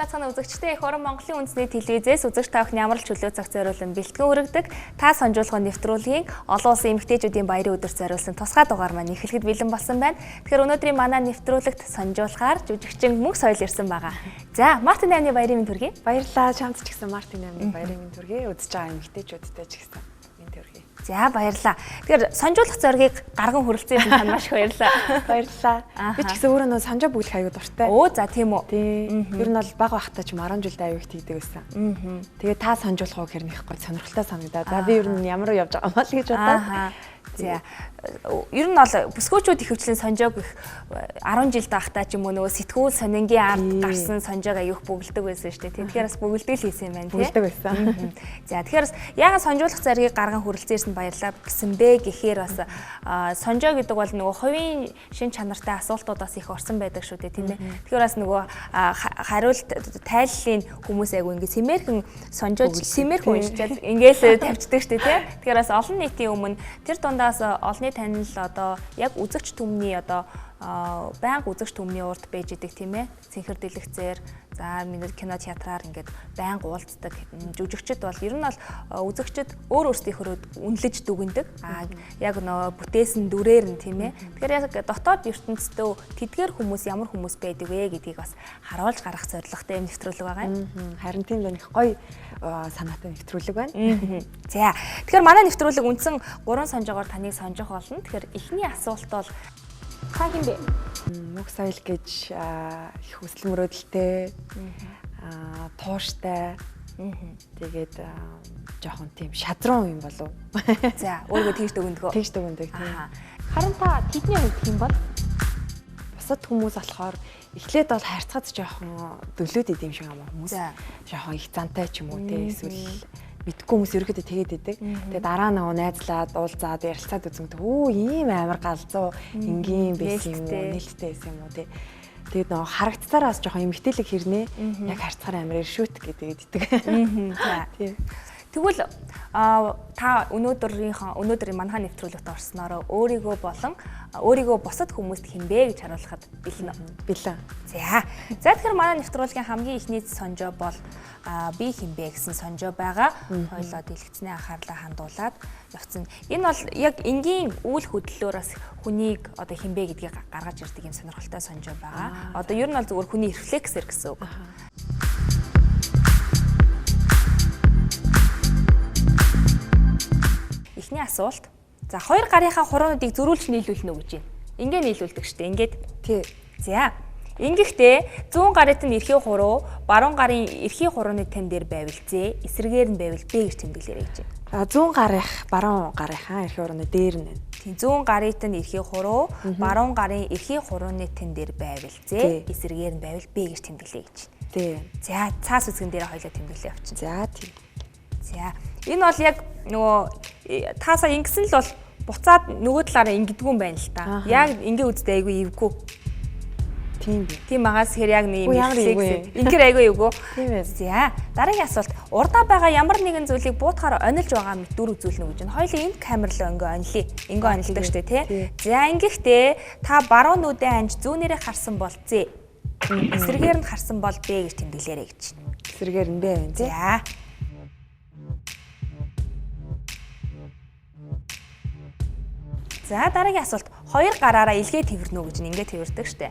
наацхан үзэгчтэй их орон Монголын үндэсний телевизээс үзэгч та бүхэн ямар ч чөлөө цаг зориулан бэлтгэн өргөдөг та сонжуулгын нэвтрүүлгийн олон улсын эмэгтэйчүүдийн баярын өдөр зориулсан тусгай дугаар маань эхлэхэд бэлэн болсон байна. Тэгэхээр өнөөдрийн манай нэвтрүүлэгт сонжуулахаар жүжигчин Мөнх Соёл ирсэн байгаа. За, Мартин 8-ны баярын мэнд хүргэе. Баярлалаа. Чамд ч гэсэн Мартин 8-ны баярын мэнд хүргэе. Үзэж байгаа эмэгтэйчүүдтэй ч гэсэн мэнд хүргэе. За, баярлалаа. Тэгэхээр сонжуулах зоргийг гарган хүрэлцэн танд маш их баярлалаа. Баярлалаа. Би ч гэсэн өөрөө нөө санжаа бүглэх аюу дуртай. Оо, за тийм үү. Тийм. Ер нь бол бага байхдаа ч 10 жилдээ аюу их хийдэг байсан. Тэгээ та сонжуулах уу гэхээр нэг гой сонирхолтой санагдаа. За би ер нь ямар явж байгаа юм бол гэж бодоод. За ер нь бол бүсгүүчүүд ихэвчлэн сонжоог их 10 жил таахтаа ч юм уу нөгөө сэтгүүл сонингийн ард гарсан сонжоог аюух бөглөдөг байсан шүү дээ. Тэгэхээр бас бөглөдөг л хийсэн юм байна тий. Бөглөдөг байсан. За тэгэхээр яагаад сонжуулах заргийг гарган хүрэлцээрсэн баярлалаа гэсэн бэ гэхээр бас сонжоо гэдэг бол нөгөө хувийн шин чанартай асуултуудаас их орсон байдаг шүү дээ тийм ээ. Тэгэхээр бас нөгөө хариулт тайллын хүмүүс айгу ингэ сэмэрхэн сонжоож сэмэрхэн уншчаад ингээл тавьчихдаг шүү дээ тий. Тэгэхээр бас олон нийтийн өмнө тэр дундаас олонний танил одоо яг үзэгч түмний одоо байнга үзэгч түмний урд байж идэг тийм ээ. Цэнхэр дэлгэцээр за минут кино театраар ингээд байнга уулздаг жүжигчд бол ер нь бол үзэгчд өөр өөрсдийнхөө үнэлж дүгнэдэг. Яг нөө бүтээсэн дүрээр нь тийм ээ. Тэгэхээр яг дотоод ертөнцийн тэдгээр хүмүүс ямар хүмүүс байдаг вэ гэдгийг бас харуулж гаргах зорилготой юм нэвтрүүлэг байгаа юм. Харин тийм байна. Их гоё санаатай нэвтрүүлэг байна. За тэгэхээр манай нэвтрүүлэг үндсэн 3 сонжоогоор таныг сонжох болно. Тэгэхээр эхний асуулт бол та хин бэ? Мөнх Соёл гэж их хүсэл мөрөөдөлтэй, тууштай. Тэгээд жоохон тийм шадруу юм болов. За, өөрийгөө тэгж дүгнэдэг. Тэгж дүгнэдэг тийм. Харин та тэдний хувьд хэм бол? Бусад хүмүүс болохоор эхлээд бол харьцаад жоохон дөлөөд идэм шиг юм хүмүүс. Жоохон их зантай ч юм уу те эсвэл мэдгүй хүмүүс ерөөдөө тэгээд идэг. Тэгээд дараа нөгөө найзлаад уулзаад ярилцаад үзмэд өө ийм амар галзуу энгийн байсан юм уу нээлттэй байсан юм уу те. Тэгээд нөгөө харагдсараас жоохон эмгтээлэг хэрнээ яг харцгаар амар шүүт гэдэг идэг. За. Тэгвэл та өнөөдрийн манхаа нэвтрүүлэгт орсноор өөрийгөө болон өөрийгөө бусад хүмүүст хинбэ гэж харуулхад бэлэн үү? Бэлэн. За тэгэхээр манай нэвтрүүлгийн хамгийн ихний сонжоо бол би хинбэ гэсэн сонжоо байгаа. Хойлоо дэлгэцний анхаарлаа хандуулаад явцсан. Энэ бол яг энгийн үйл хөдлөлөөс хүнийг одоо хинбэ гэдгийг гаргаж ирдэг юм сонирхолтой сонжоо байгаа. Одоо ер нь бол зөвхөн хүний рефлексэр гэсэн үг. Эхний асуулт. За хоёр гарынхаа хуруунуудыг зөрүүлж нийлүүлнэ үү гэж байна. Ингээ нийлүүлдэг штэ. Ингээд. Тий. За. Ингэхдээ 100 гарит нь эрхий хуруу, баруун гарын эрхий хурууны тань дээр байвал З, эсрэгээр нь байвал Б гэж тэмдэглээрэй гэж байна. 100 гарих, баруун гарынхаа эрхий хурууны дээр нь. Тийм 100 гарит нь эрхий хуруу, баруун гарын эрхий хурууны тань дээр байвал З, эсрэгээр нь байвал Б гэж тэмдэглэе гэж. Тий. За цаас үзгэн дээр хоёлоо тэмдэглээ явчихна. За тийм. За энэ бол яг нөгөө таасаа ингэсэн л бол буцаад нөгөө талаараа ингэдэггүй юм байна л та. Яг ингээ үздэй айгүй эвгүй. Тийм бай. Тийм магаас хэр яг нэг юм ингэр айгүй эвгүй. Тийм ээ. За дараагийн асуулт. Урдаа байгаа ямар нэгэн зүйлийг буутахаар онилж байгаа мэт дүр үзүүлнэ гэж байна. Хоёулаа энд камерлоо ингээ онилъя. Ингээ онилдаг штэ тий. За ингэхдээ та баруун нүдэн анж зүүнээрээ харсан бол З. Эсрэгээр нь харсан бол Б гэж тэмдэглээрэй гэж. Эсрэгээр нь Б байна тий. За. За дараагийн асуулт. Хоёр гараараа илгээ тэрвэрнэ үү гэж ингээ тэрвэрдэг штэ.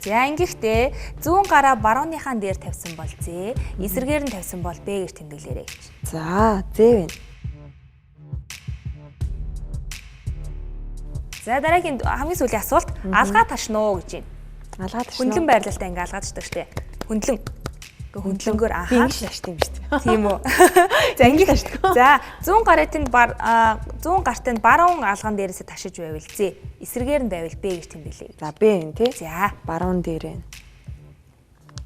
За ингэхдээ зүүн гараа барууныхаа дээр тавьсан бол З, эсрэгээр нь тавьсан бол Б гэж тэмдэглээрэй гэж. За, З байна. За дараагийн хамгийн сүүлийн асуулт. Алгаа ташна уу гэж байна. Алгаа ташна. Хөндлөн байрлалтай ингээ алгаадчдаг штэ. Хөндлөн. Хөндлөнгөөр Ингэж шаштай юм штэ. Тийм үү. За ингэ шаштай. За 100 гаритын 100 гартын баруун алган дээрээс ташиж байвал З, эсрэгээр нь байвал Б гэж тэмдэглэе. За Б энэ тий. За баруун дээр байна.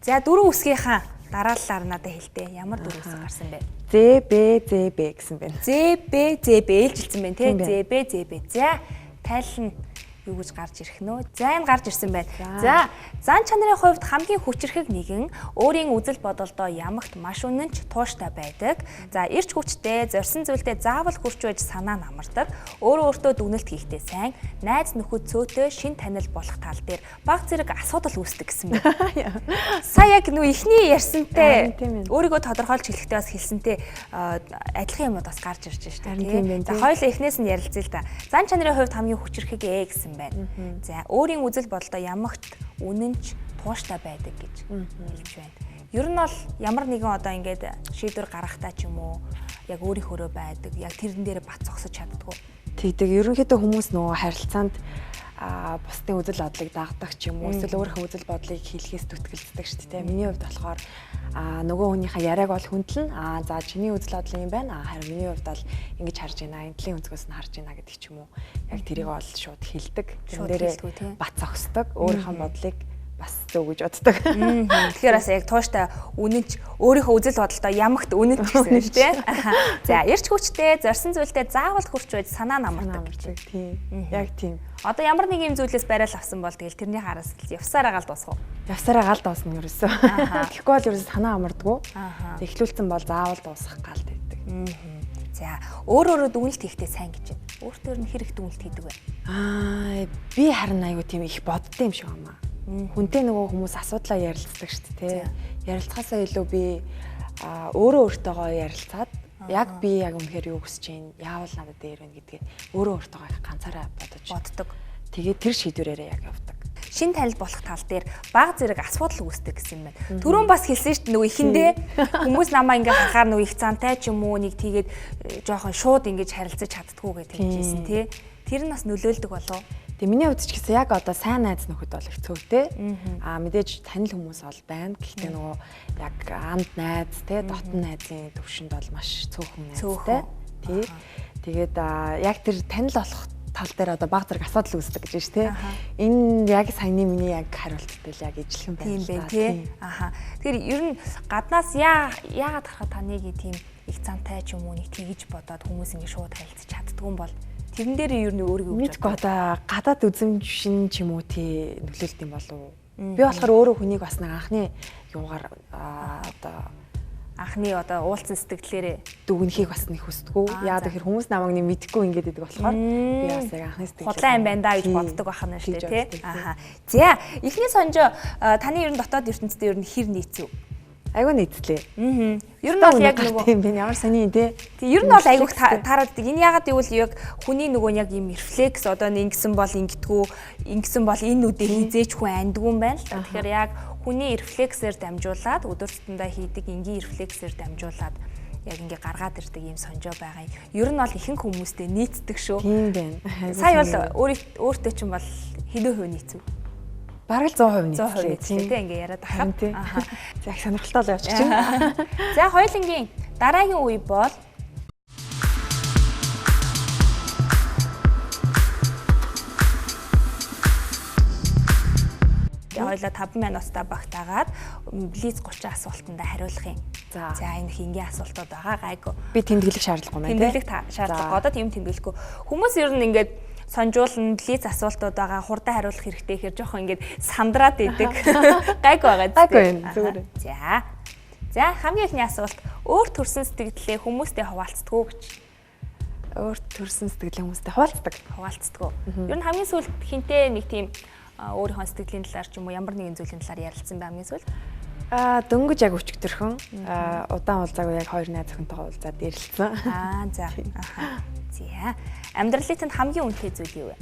За дөрөв үсгийнхаа дараалалаар надад хэлтэй. Ямар дөрөв үсэг гарсан бэ? З Б З Б гэсэн байна. З Б З Б ээлжилсэн байна тий. З Б З Б. За тайлна. юу гэж гарч ирэх нөө. За энэ гарч ирсэн байна. За зан чанарын хувьд хамгийн хүчрхэг нэгэн өөрийн үзэл бодолдоо ямагт маш үнэнч тууштай байдаг. За эрч хүчтэй, зорьсон зүйлдээ заавал хүрч байж санаа намардаг. Өөрөө өөртөө дүгнэлт хийхдээ сайн, найз нөхөд цөөтэй шин танил болох тал дээр баг зэрэг асуудал үүсдэг гэсэн байна. Сая яг нөө ихний ярьсантай өөрийгөө тодорхойлж хэлэхдээ бас хэлсэнтэй адилхан юмуд бас гарч ирж байна шүү дээ. За хоёулаа эхнээс нь ярилцъя л да. Зан чанарын хувьд хамгийн хүчрхэг гэсэн байна. За өөрийн үзэл бодолдоо ямагт үнэнч тууштай байдаг гэж хэлж байна. Ер нь бол ямар нэгэн одоо ингээд шийдвэр гаргахтаа ч юм уу яг өөрийнхөө байдаг. Яг тэрэн дээр бат зогсож чаддгүй. Тэгдэг. Ерөнхийдөө хүмүүс нөгөө харилцаанд бусдын үзэл бодлыг дагдаг ч юм уу эсвэл өөрийнхөө үзэл бодлыг хэлхээс зүтгэлцдэг шүү дээ. Миний хувьд болохоор нөгөө хүнийхээ яриаг бол хүндэлнэ. За чиний үзэл бодол юм байна. Харин миний хувьд бол ингэж харж байна. Энтлийн өнцгөөс нь харж байна гэдэг ч юм уу. Яг тэрийг бол шууд хэлдэг. Тэрэн дээрээ бат зогсдог. Өөрийнхөө бодлыг бас зөв гэж боддог. Тэгэхээр бас яг тууштай үнэнч өөрийнхөө үзэл бодолтой ямагт үнэнч гэсэн шүү дээ. За эрч хүчтэй, зорьсон зүйлдээ заавал хүрч байж санаа намардаг гэж. Тийм. Яг тийм. Одоо ямар нэг юм зүйлээс барайл авсан бол тэгэл тэрний хараас явсараа гал дуусах уу? Явсараа гал дуусна ерөөсөө. Тэгэхгүй бол ерөөсөө санаа амардгүй. Эхлүүлсэн бол заавал дуусах гал байдаг. За өөрөө дүгнэлт хийхдээ сайн гэж байна. Өөртөө нь хэрэг дүгнэлт хийдэг вэ? Би харин айгу тийм их боддсон юм шиг байна. Хүнтэй нөгөө хүмүүс асуудлаа ярилцдаг шүү дээ. Ярилцахаасаа илүү би өөрөө өөртөөгөө ярилцаад яг би яг үнэхээр юу хүсэж байна, яавал надад дээр байна гэдгээ өөрөө өөртөөгөө их ганцаараа боддог. Тэгээд тэр шийдвэрээрээ яг явдаг. Шин танил болох тал дээр баг зэрэг асуудал үүсдэг гэсэн юм байна. Түрүүн бас хэлсэн шүү дээ нөгөө ихэндээ хүмүүс намаа ингээ харахаар нөгөө их зантай ч юм уу нэг тийгээд жоохон шууд ингэж харилцаж чаддггүй гэж хэлжсэн тий. Тэр нь бас нөлөөлдөг болов. Тэгээ миний хувьд ч гэсэн яг одоо сайн найз нөхөд бол их цөөтэй. Мэдээж танил хүмүүс бол байна. Гэхдээ нөгөө яг амд найз те дотн найзын төвшөнд бол маш цөөхөн найзтай. Тий. Тэгээд яг тэр танил болох тал дээр одоо баг зэрэг асуудал үүсдэг гэж байна шүү те. Энэ яг саяны миний яг хариулттай л яг ижилхэн байна л тий. Тэгэхээр ер нь гаднаас яагаад харахад та нэг тийм их зантай ч юм уу нэг тэгж бодоод хүмүүс ингэ шууд харилцаж чаддгүй юм бол тэрэн дээр ер нь өөрийгөө мэдгүй одоо гадаад үзэмжин ч юм уу тий нөлөөлт юм болов уу? Би болохоор өөрөө хүнийг бас нэг анхны юугаар одоо анхны одоо уулзсан сэтгэлээрээ дүгнэхийг бас нэг хүсдэггүй. Яагаад гэхээр хүмүүс намайг нэг мэдгүй ингээд идэг болохоор би бас яг анхны сэтгэлээр худлаа юм байна да гэж боддог байхна шүү дээ тий. За эхний сонжоо таны ер нь дотоод ертөнцид ер нь хэр нийцв? Айгу нийтлээ. Ер нь бол яг нөгөө тийм бэ ямар сони тий. Ер нь бол айгуух таарад энэ ягаад гэвэл яг хүний нөгөө яг юм рефлекс одоо ингэсэн бол ингэдэггүй ингэсэн бол энэ үдээ хизээч хүн андгүй юм байна л та. Тэгэхээр яг хүний рефлексээр дамжуулаад өдөр тутамдаа хийдэг энгийн рефлексээр дамжуулаад яг ингээ гаргаад ирдэг юм сонжоо байгаа юм. Ер нь бол ихэнх хүмүүстэй нийцдэг шүү. Тийм байна. Сая бол өөртөө чинь бол хэдэн хувь нийцв? Бараг л 100% нийцлээ тийм ингээ яриад ахад. За их сонирхолтой л явчих чинь. За хоёулангийн дараагийн үе бол хоёулаа 5 минутаа багтаагаад блиц 30 асуултанд хариулах юм. За энэ хингийн асуултууд байгаа гайгүй. Би тэмдэглэх шаардлагагүй мэн тий. Тэмдэглэх шаардлагагүй. Одоо тийм тэмдэглэхгүй. Хүмүүс ер нь ингээд сонжуулна блиц асуултууд байгаа хурдан хариулах хэрэгтэй гэхээр жоохон ингээд сандраад идэг. Гайгүй байгаа. Гайгүй зүгээр. За хамгийн ихний асуулт өөр төрсэн сэтгэлдээ хүмүүстэй хуваалцдаг уу гэж. Өөр төрсэн сэтгэлээ хүмүүстэй хуваалцдаг. Ер нь хамгийн сүүлд хинтээ нэг тийм өөрийнхөө сэтгэлийн талаар ч юм уу ямар нэгэн зүйлийн талаар ярилцсан бай хамгийн сүүлд. Дөнгөж яг өчигдөрхөн удаан уулзаагүй яг хоёр найз охинтойгоо уулзаад ярилцсан. За. За. Амьдралын танд хамгийн үнэтэй зүйл юу вэ?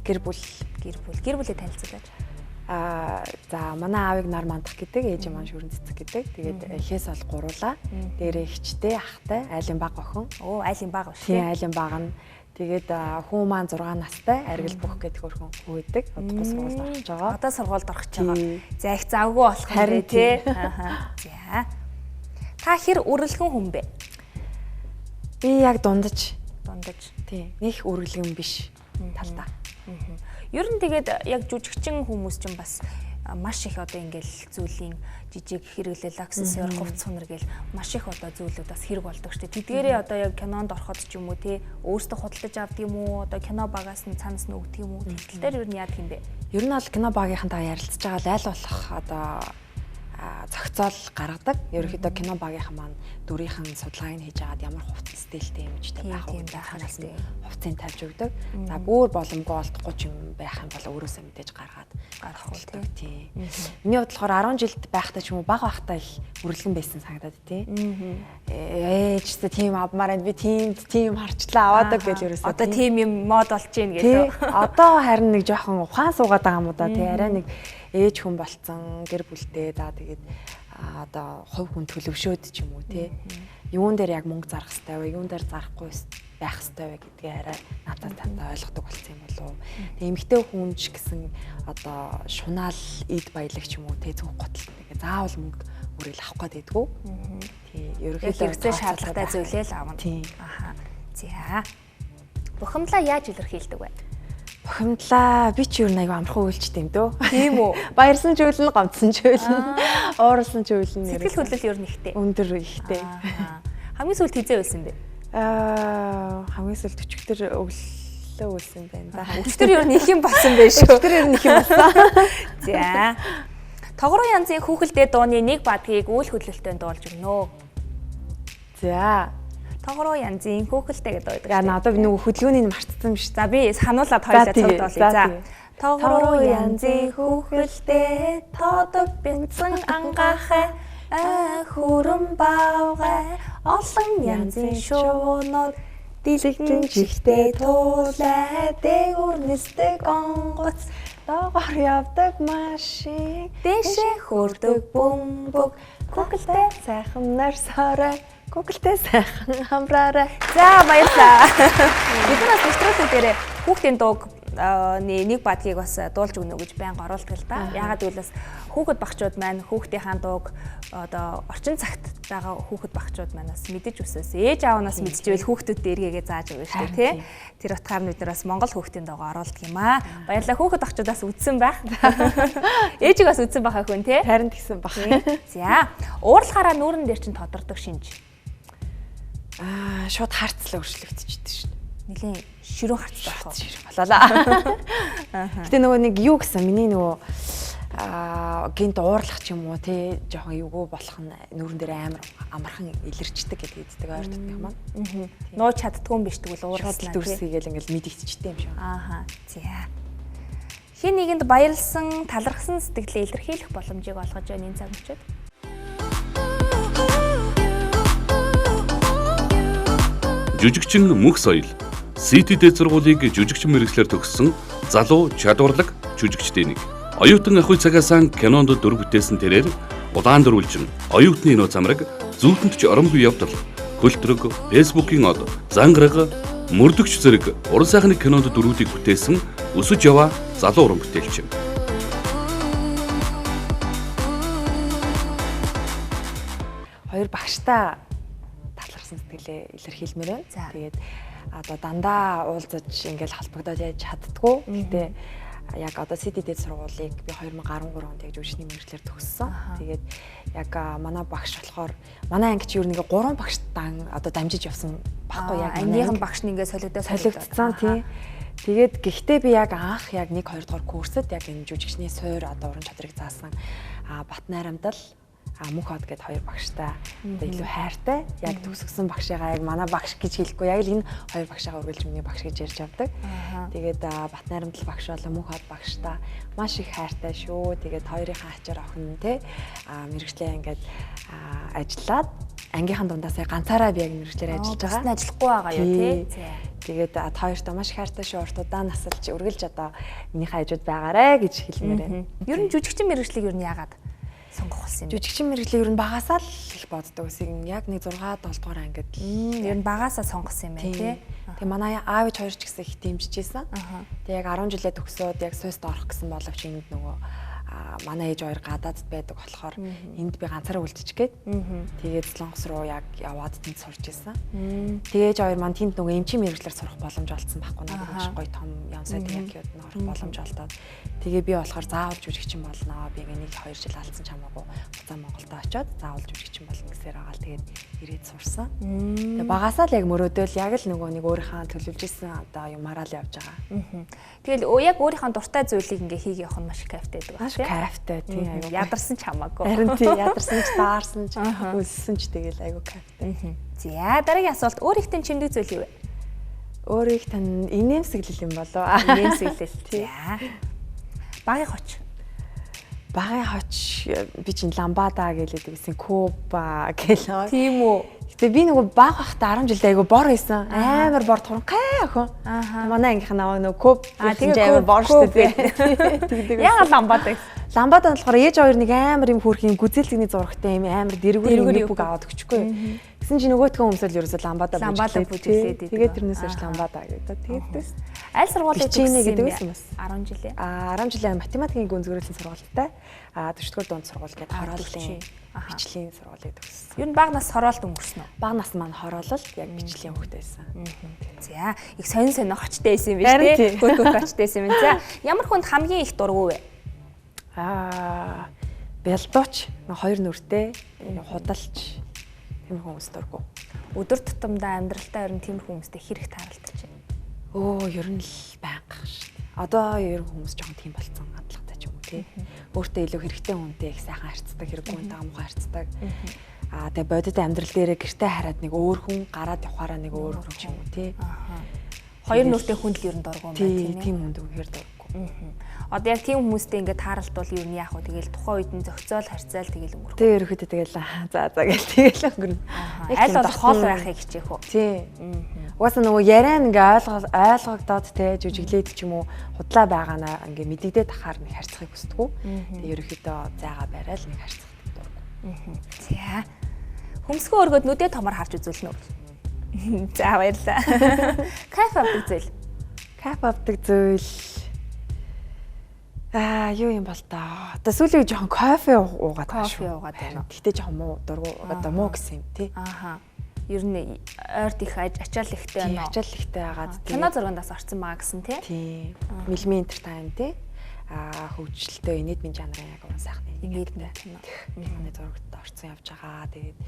Гэр бүлээ танилцуулаач. За манай аавыг нар мандах гэдэг, ээж маань шүрэн цэцэг гэдэг. Тэгээд эхээс бол гуруулаа. Дээрээ ихчтэй, ахтай, айлын баг охин. Айлын баг шүү. Тийм, айлын баг нь. Тэгээд хүн маань 6 настай, аргил бүх гэдэг хөрхөн хүү идэг. Удахгүй сургуульд орж байгаа. Одоо сургуульд орох гэж байгаа. За их завгүй болох юм тий. За. Та хэр үргэлгэн хүн бэ? Би яг дундаж. Тий. Нэг үргэлгэн биш талдаа. Ер нь тэгээд яг жүжигчин хүмүүс чинь бас маш их одоо ингээл зүйлийн жижиг хэрэглэл, аксессуар, хувцс хунар гэл маш их одоо зүйлүүд бас хэрэг болдог шүү дээ. Тэдгээрээ одоо яг кинонд ороход ч юм уу тий өөрсдөө худалдаж авдаг юм уу? Одоо кино багаас нь цаанаас нь өгдөг юм уу? Тэтгэлтэр ер нь яадаг юм бэ? Ер нь бол кино багийнхантайгаа ярилцж байгаа аль болох одоо зохицоол гаргадаг. Ерөнхийдөө кино багийнхан маань дүрийнхэн судалгааг нь хийж агаад ямар хувцас стилтэй имижтэй байх уу байхаас нь хувцсыг тавьж өгдөг. За бүр боломжгүй олдохгүй ч юм байх юм бол өөрөөсөө мэдээж гаргаад гаргахулдаг тий. Миний хувьд болохоор 10 жилд байхдаа ч юм уу бага байхдаа их үргэлжлэн байсан санагдаад тий. Ээжтэй тийм авмаар би тийм харчлаа аваадаг гэж ерөөсөө. Одоо тийм юм мод болж гин гэдэг. Одоо харин нэг жоохон ухаан суугаад байгаа юм уу да тий. Арай нэг ээж хүн болцсон гэр бүлтэй за тэгээд одоо хувь хүн төлөвшөөд ч юм уу тий юун дээр яг мөнгө зарах хэрэгтэй вэ юун дээр зарахгүй байх хэрэгтэй вэ гэдгээ арай надад тантаа ойлгодог болсон юм болов. Тэгээд эмэгтэй хүн ч гэсэн одоо шунаал эд баялагч юм уу тий зөв готл тэгээд заавал мөнгө өрөөл авах гэдэггүй. Тий ерөөхдөө хэрэгцээ шаардлагатай зүйлээ л авна. Аха. За. Бухимдлаа яаж илэрхийлдэг вэ? Бухимдлаа би ч юу нэг амархан үйлчтэй юм дөө. Тийм үү? Баярсан ч үйлэн, гомдсон ч үйлэн, ууралсан ч үйлэн. Сэтгэл хөдлөл ер нь ихтэй. Өндөр ихтэй. Хамгийн сүүлд хизээ байсан бэ? Хамгийн сүүлд өчигдөр өглөө байсан байна да. Өчигдөр ер нь их юм болсон байх шүү. Өчигдөр ер нь их юм болсон. За. Тогроо янзын хүүхэлдээ дууны нэг бадгийг үйл хөдлөлтөнд дуулж өгнө. За. Тогроо янзын хүүхэлдээ гэдэг байдаг. Яа, одоо би нөгөө хөдөлгөөнийг мартсан биш. За би сануулаад хоёулаа цогт болъё. За. Тогроо янзын хүүхэлдээ тодог бэнцэн ангахай хүрэн бавгай олон янзын шуунууд дэлгэн чихтэй туулай дээгүр нисдэг онгоц доогоор явдаг машин дэшээ хөрдөг бөмбөг Google-тэй сайхан нарсаарай Google-тэй сайхан хамраарай. За баярлалаа. Бид нас нэвтрүүлгүүдээр хүүхдийн дууг нэг бадгийг бас дуулж өгнө гэж байнга оруулдаг л да. Яагаад гэвэл бас хүүхэд багчууд маань хүүхдийн дууг одоо орчин цагт байгаа хүүхэд багчууд маань бас мэдэж өсөөс ээж аавнаас мэдчихвэл хүүхдүүдэд эргээгээ зааж өгнө шүү дээ тий. Тэр утгаар бид нар бас Монгол хүүхдийн дууг оруулдаг юм аа. Баярлалаа хүүхэд багчудаас үдсэн байх. Ээжиг бас үдсэн бахаа хүн тий. Харин тэгсэн бах. За уурлахаараа нүүрэн дээр чинь тодордог шинж. Шууд харцлаа өршлөгдчихдөг шүү дээ. Нилийн ширүүн харцлаа болох. Ширүүн болоолаа. Гэтэ нөгөө нэг юу гэсэн миний нөгөө гинт уурлах ч юм уу тий жоохон эвгүй болох нь нүүрэн дээр амархан илэрчдэг гэдэг эддэг ойртдог юм аа. Нууж чаддгүй юм биш тэгвэл уурласнаа тий. Дүрсийгээл ингээл мэдэгдчихдээ юм шиг. Ааха. За. Хин нэгэнд баярлсан, талархсан сэтгэлээ илэрхийлэх боломжийг олгож байна энэ цаг мөчид. Жүжигчин Мөх Соёл Сити дэд сургуулийг жүжигчин мэргэжлэр төгссөн залуу чадварлаг жүжигчдийн нэг. Оюутан ахуй цагаасан кинонд дүр бүтээсэн тэрээр улаан дөрвөлжин, оюутны нөө замраг, зүлтэнтч оромгүй явдал, хөлтрөг, фэйсбүүкийн од, зангараг, мөрдөгч зэрэг уран сайхны кинонд дүрүүдийг бүтээсэн өсөж яваа залуу уран бүтээлч. Хоёр багштай талархсан сэтгэлээ илэрхийлмээр байна. Тэгээд одоо дандаа уулзаж ингээл холбогдоод яаж чаддгүй. Гэтэ яг одоо Сити дэд сургуулийг би 2013 онд яг жүжигчний мэргэжлэр төгссөн. Тэгээд яг манай багш болохоор манай анги чи юу нэг 3 багштай одоо дамжиж явсан баггүй яг ангийнхан багш нь ингээ солигдсон тий. Тэгээд гэхдээ би яг анх яг 1-2 дугаар курсэд яг энэ жүжигчний суур одоо уран чадрыг заасан Батнайрамдал Мөх хот гэд хоёр багштай одоо илүү хайртай яг төгсгсөн багшигаа яг манай багш гэж хэлэхгүй яг л энэ хоёр багшигаа үргэлж миний багш гэж ярьж авдаг. Тэгээд Батнайрамдал багш болон Мөх хот багштай маш их хайртай шүү. Тэгээд хоёрынхаа ачаар охин те мэргэжлээ ингээд ажиллаад ангийнхан дундаас ганцаараа би яг мэргэжлэр ажиллаж байгаа. Басна ажиллахгүй байгаа юу тий. Тэгээд хоёртой маш хайртай шүү. Уртудаа насалж үргэлж одоо минийхээ хажууд байгаарэ гэж хэлмээр байна. Ер нь жүжигчин мэргэжлийг ер нь яагаад сонгох болсон юм. Жүжигчин мэргэжлийг ер нь багасаа л их боддог үсэг яг нэг 6 7 дугаар ангид ер нь багасаа сонгосон юм байна тий. Тэгээ манай аав ээж хоёр ч гэсэн их дэмжижсэн. Тэгээ яг 10 жилээ төгсөөд яг Суйст орох гэсэн боловч энд нөгөө манай ээж хоёр гадаадд байдаг болохоор энд би ганцаараа үлдчих гээд тэгээд Солонгос руу яг яваад тэнд сурч ирсэн. Тэгээд ээж хоёр маань тэнд нөгөө эмчийн мэргэжлэр сурах боломж олцсон байхгүй надад гоё том явсаад яг яваад орох боломж олдоод тэгээ би болохоор заавал жүжигчин болно. Би нэг 2 жил алдсан ч хамаагүй буцаа Монголд очиод заавал жүжигчин болно гэсээр байгаа л тэгээд ирээд сурсан. Тэгээ багасаа л яг мөрөөдөл яг л нөгөө нэг өөрийнхөө төлөвлөж исэн одоо юмараа л явж байгаа. Тэгэл яг өөрийнхөө дуртай зүйлийг ингээ хийх явах нь маш кайфтай байдаг байна. Кайфтай тийм аюу. Ядарсан ч хамаагүй. Харин тийм ядарсан ч даарсан ч өссөн ч тэгэл аюу кайфтай. За дараагийн асуулт өөрийнхөө чимдэг зүйл юу вэ? Өөрийг тань инээмсэглэл юм болоо. Инээмсэглэл. За. Багын хоч. Багын хоч би чинь ламбада гэлээд гэсэн Куба гэлээ. Тийм үү. Гэтэ би нөгөө баг байхдаа 10 жилдээ айгу бор байсан. Амар бор турхай охин. Манай ангийнх нөгөө Куб амар бор штэ. Яга ламбада. Ламбада болохоор ээж хоёр нэг амар юм хүрх юм гүзэлтгний зурагтай юм амар дэргүүр бүг аваад өгчихгүй. Гэсэн чи нөгөөтгөө өмсөл ерөөсөө ламбада бүжиглээд. Тэгээд тэрнээс хойш ламбада гэдэг. Тэгээд аль сургуулийг төгссөн юм бэ? 10 жилээ. 10 жилийн математикийн гүнзгийрлийн сургуультай. 40 дугаар дунд сургууль гэдэг хорооллын бичлийн сургуулийг төгссөн. Ер нь баг нас хороолт өнгөрсөн үү? Баг нас маань хороолол яг бичлийн хөвгтэй байсан. За, их сонин хочтой байсан юм биш үү? Хөөх хочтой байсан юм. За, ямар хүнд хамгийн их дургу вэ? Бялдууч, 2 нүртэй, худалч тиймэрхүү хүмүүс дургу. Өдөр тутамдаа амьдралтаа ер нь тиймэрхүү хүмүүстэй хэрэг тааралдаж байна. Ер нь л байнга шүү дээ. Одоо ер нь хүмүүс жоохон тийм болцсон хандлагатай ч юм уу тий. Өөртөө илүү хэрэгтэй хүнтэй их сайхан харьцдаг, хэрэггүй хүнтэй муухай харьцдаг. Тэгээ бодит амьдрал дээрээ гэртээ хараад нэг өөр хүн гараад явахаараа нэг өөр хүн ч юм уу тий. 2 нүртэй хүнд л ер нь дургу юм байна тийм хүнд үнэхээр дургу. Одоо яг тийм хүмүүстэй ингээд тааралдвал юу яах вэ? Тэгэл тухайн үед нь зохицоол харьцаал тэгэл өнгөрөх. Тэгээ ерөөхдөө тэгэл за гэл тэгэл өнгөрнө. Аль болох хоол байхыг хичээх үү? Тий. Угаасаа нөгөө яриа ингээ ойлгогдоод те жүжиглээд ч юм уу худлаа байгаанаа ингээ мэдэгдээд тахаар нэг харьцахыг хүсдэг. Тэгээ ерөөхдөө зайгаа барайл нэг харьцахдаг дургу. За. Хөмсгөө өргөд нүдээ томор харж үзүүлнэ үү? За баярлалаа. Кайф авдаг зүйл. Кайф авдаг зүйл юу юм бол та. Одоо сүүлийн жоохон кофе уугаад байна шүү. Кофе уугаад байна. Гэтэ жоохон муу дургу одоо муу гэсэн юм тий. Ер нь ойрт их ачаал ихтэй байна. Ачаал ихтэй хагаад кино зургандаас орсон маа гэсэн тий. Тий. Милми энтертайм тий. Хөгжилтэй нийтмийн жанрын яг сайхан нийтмийн кино. Манай зурагт орсон явж байгаа. Тэгээд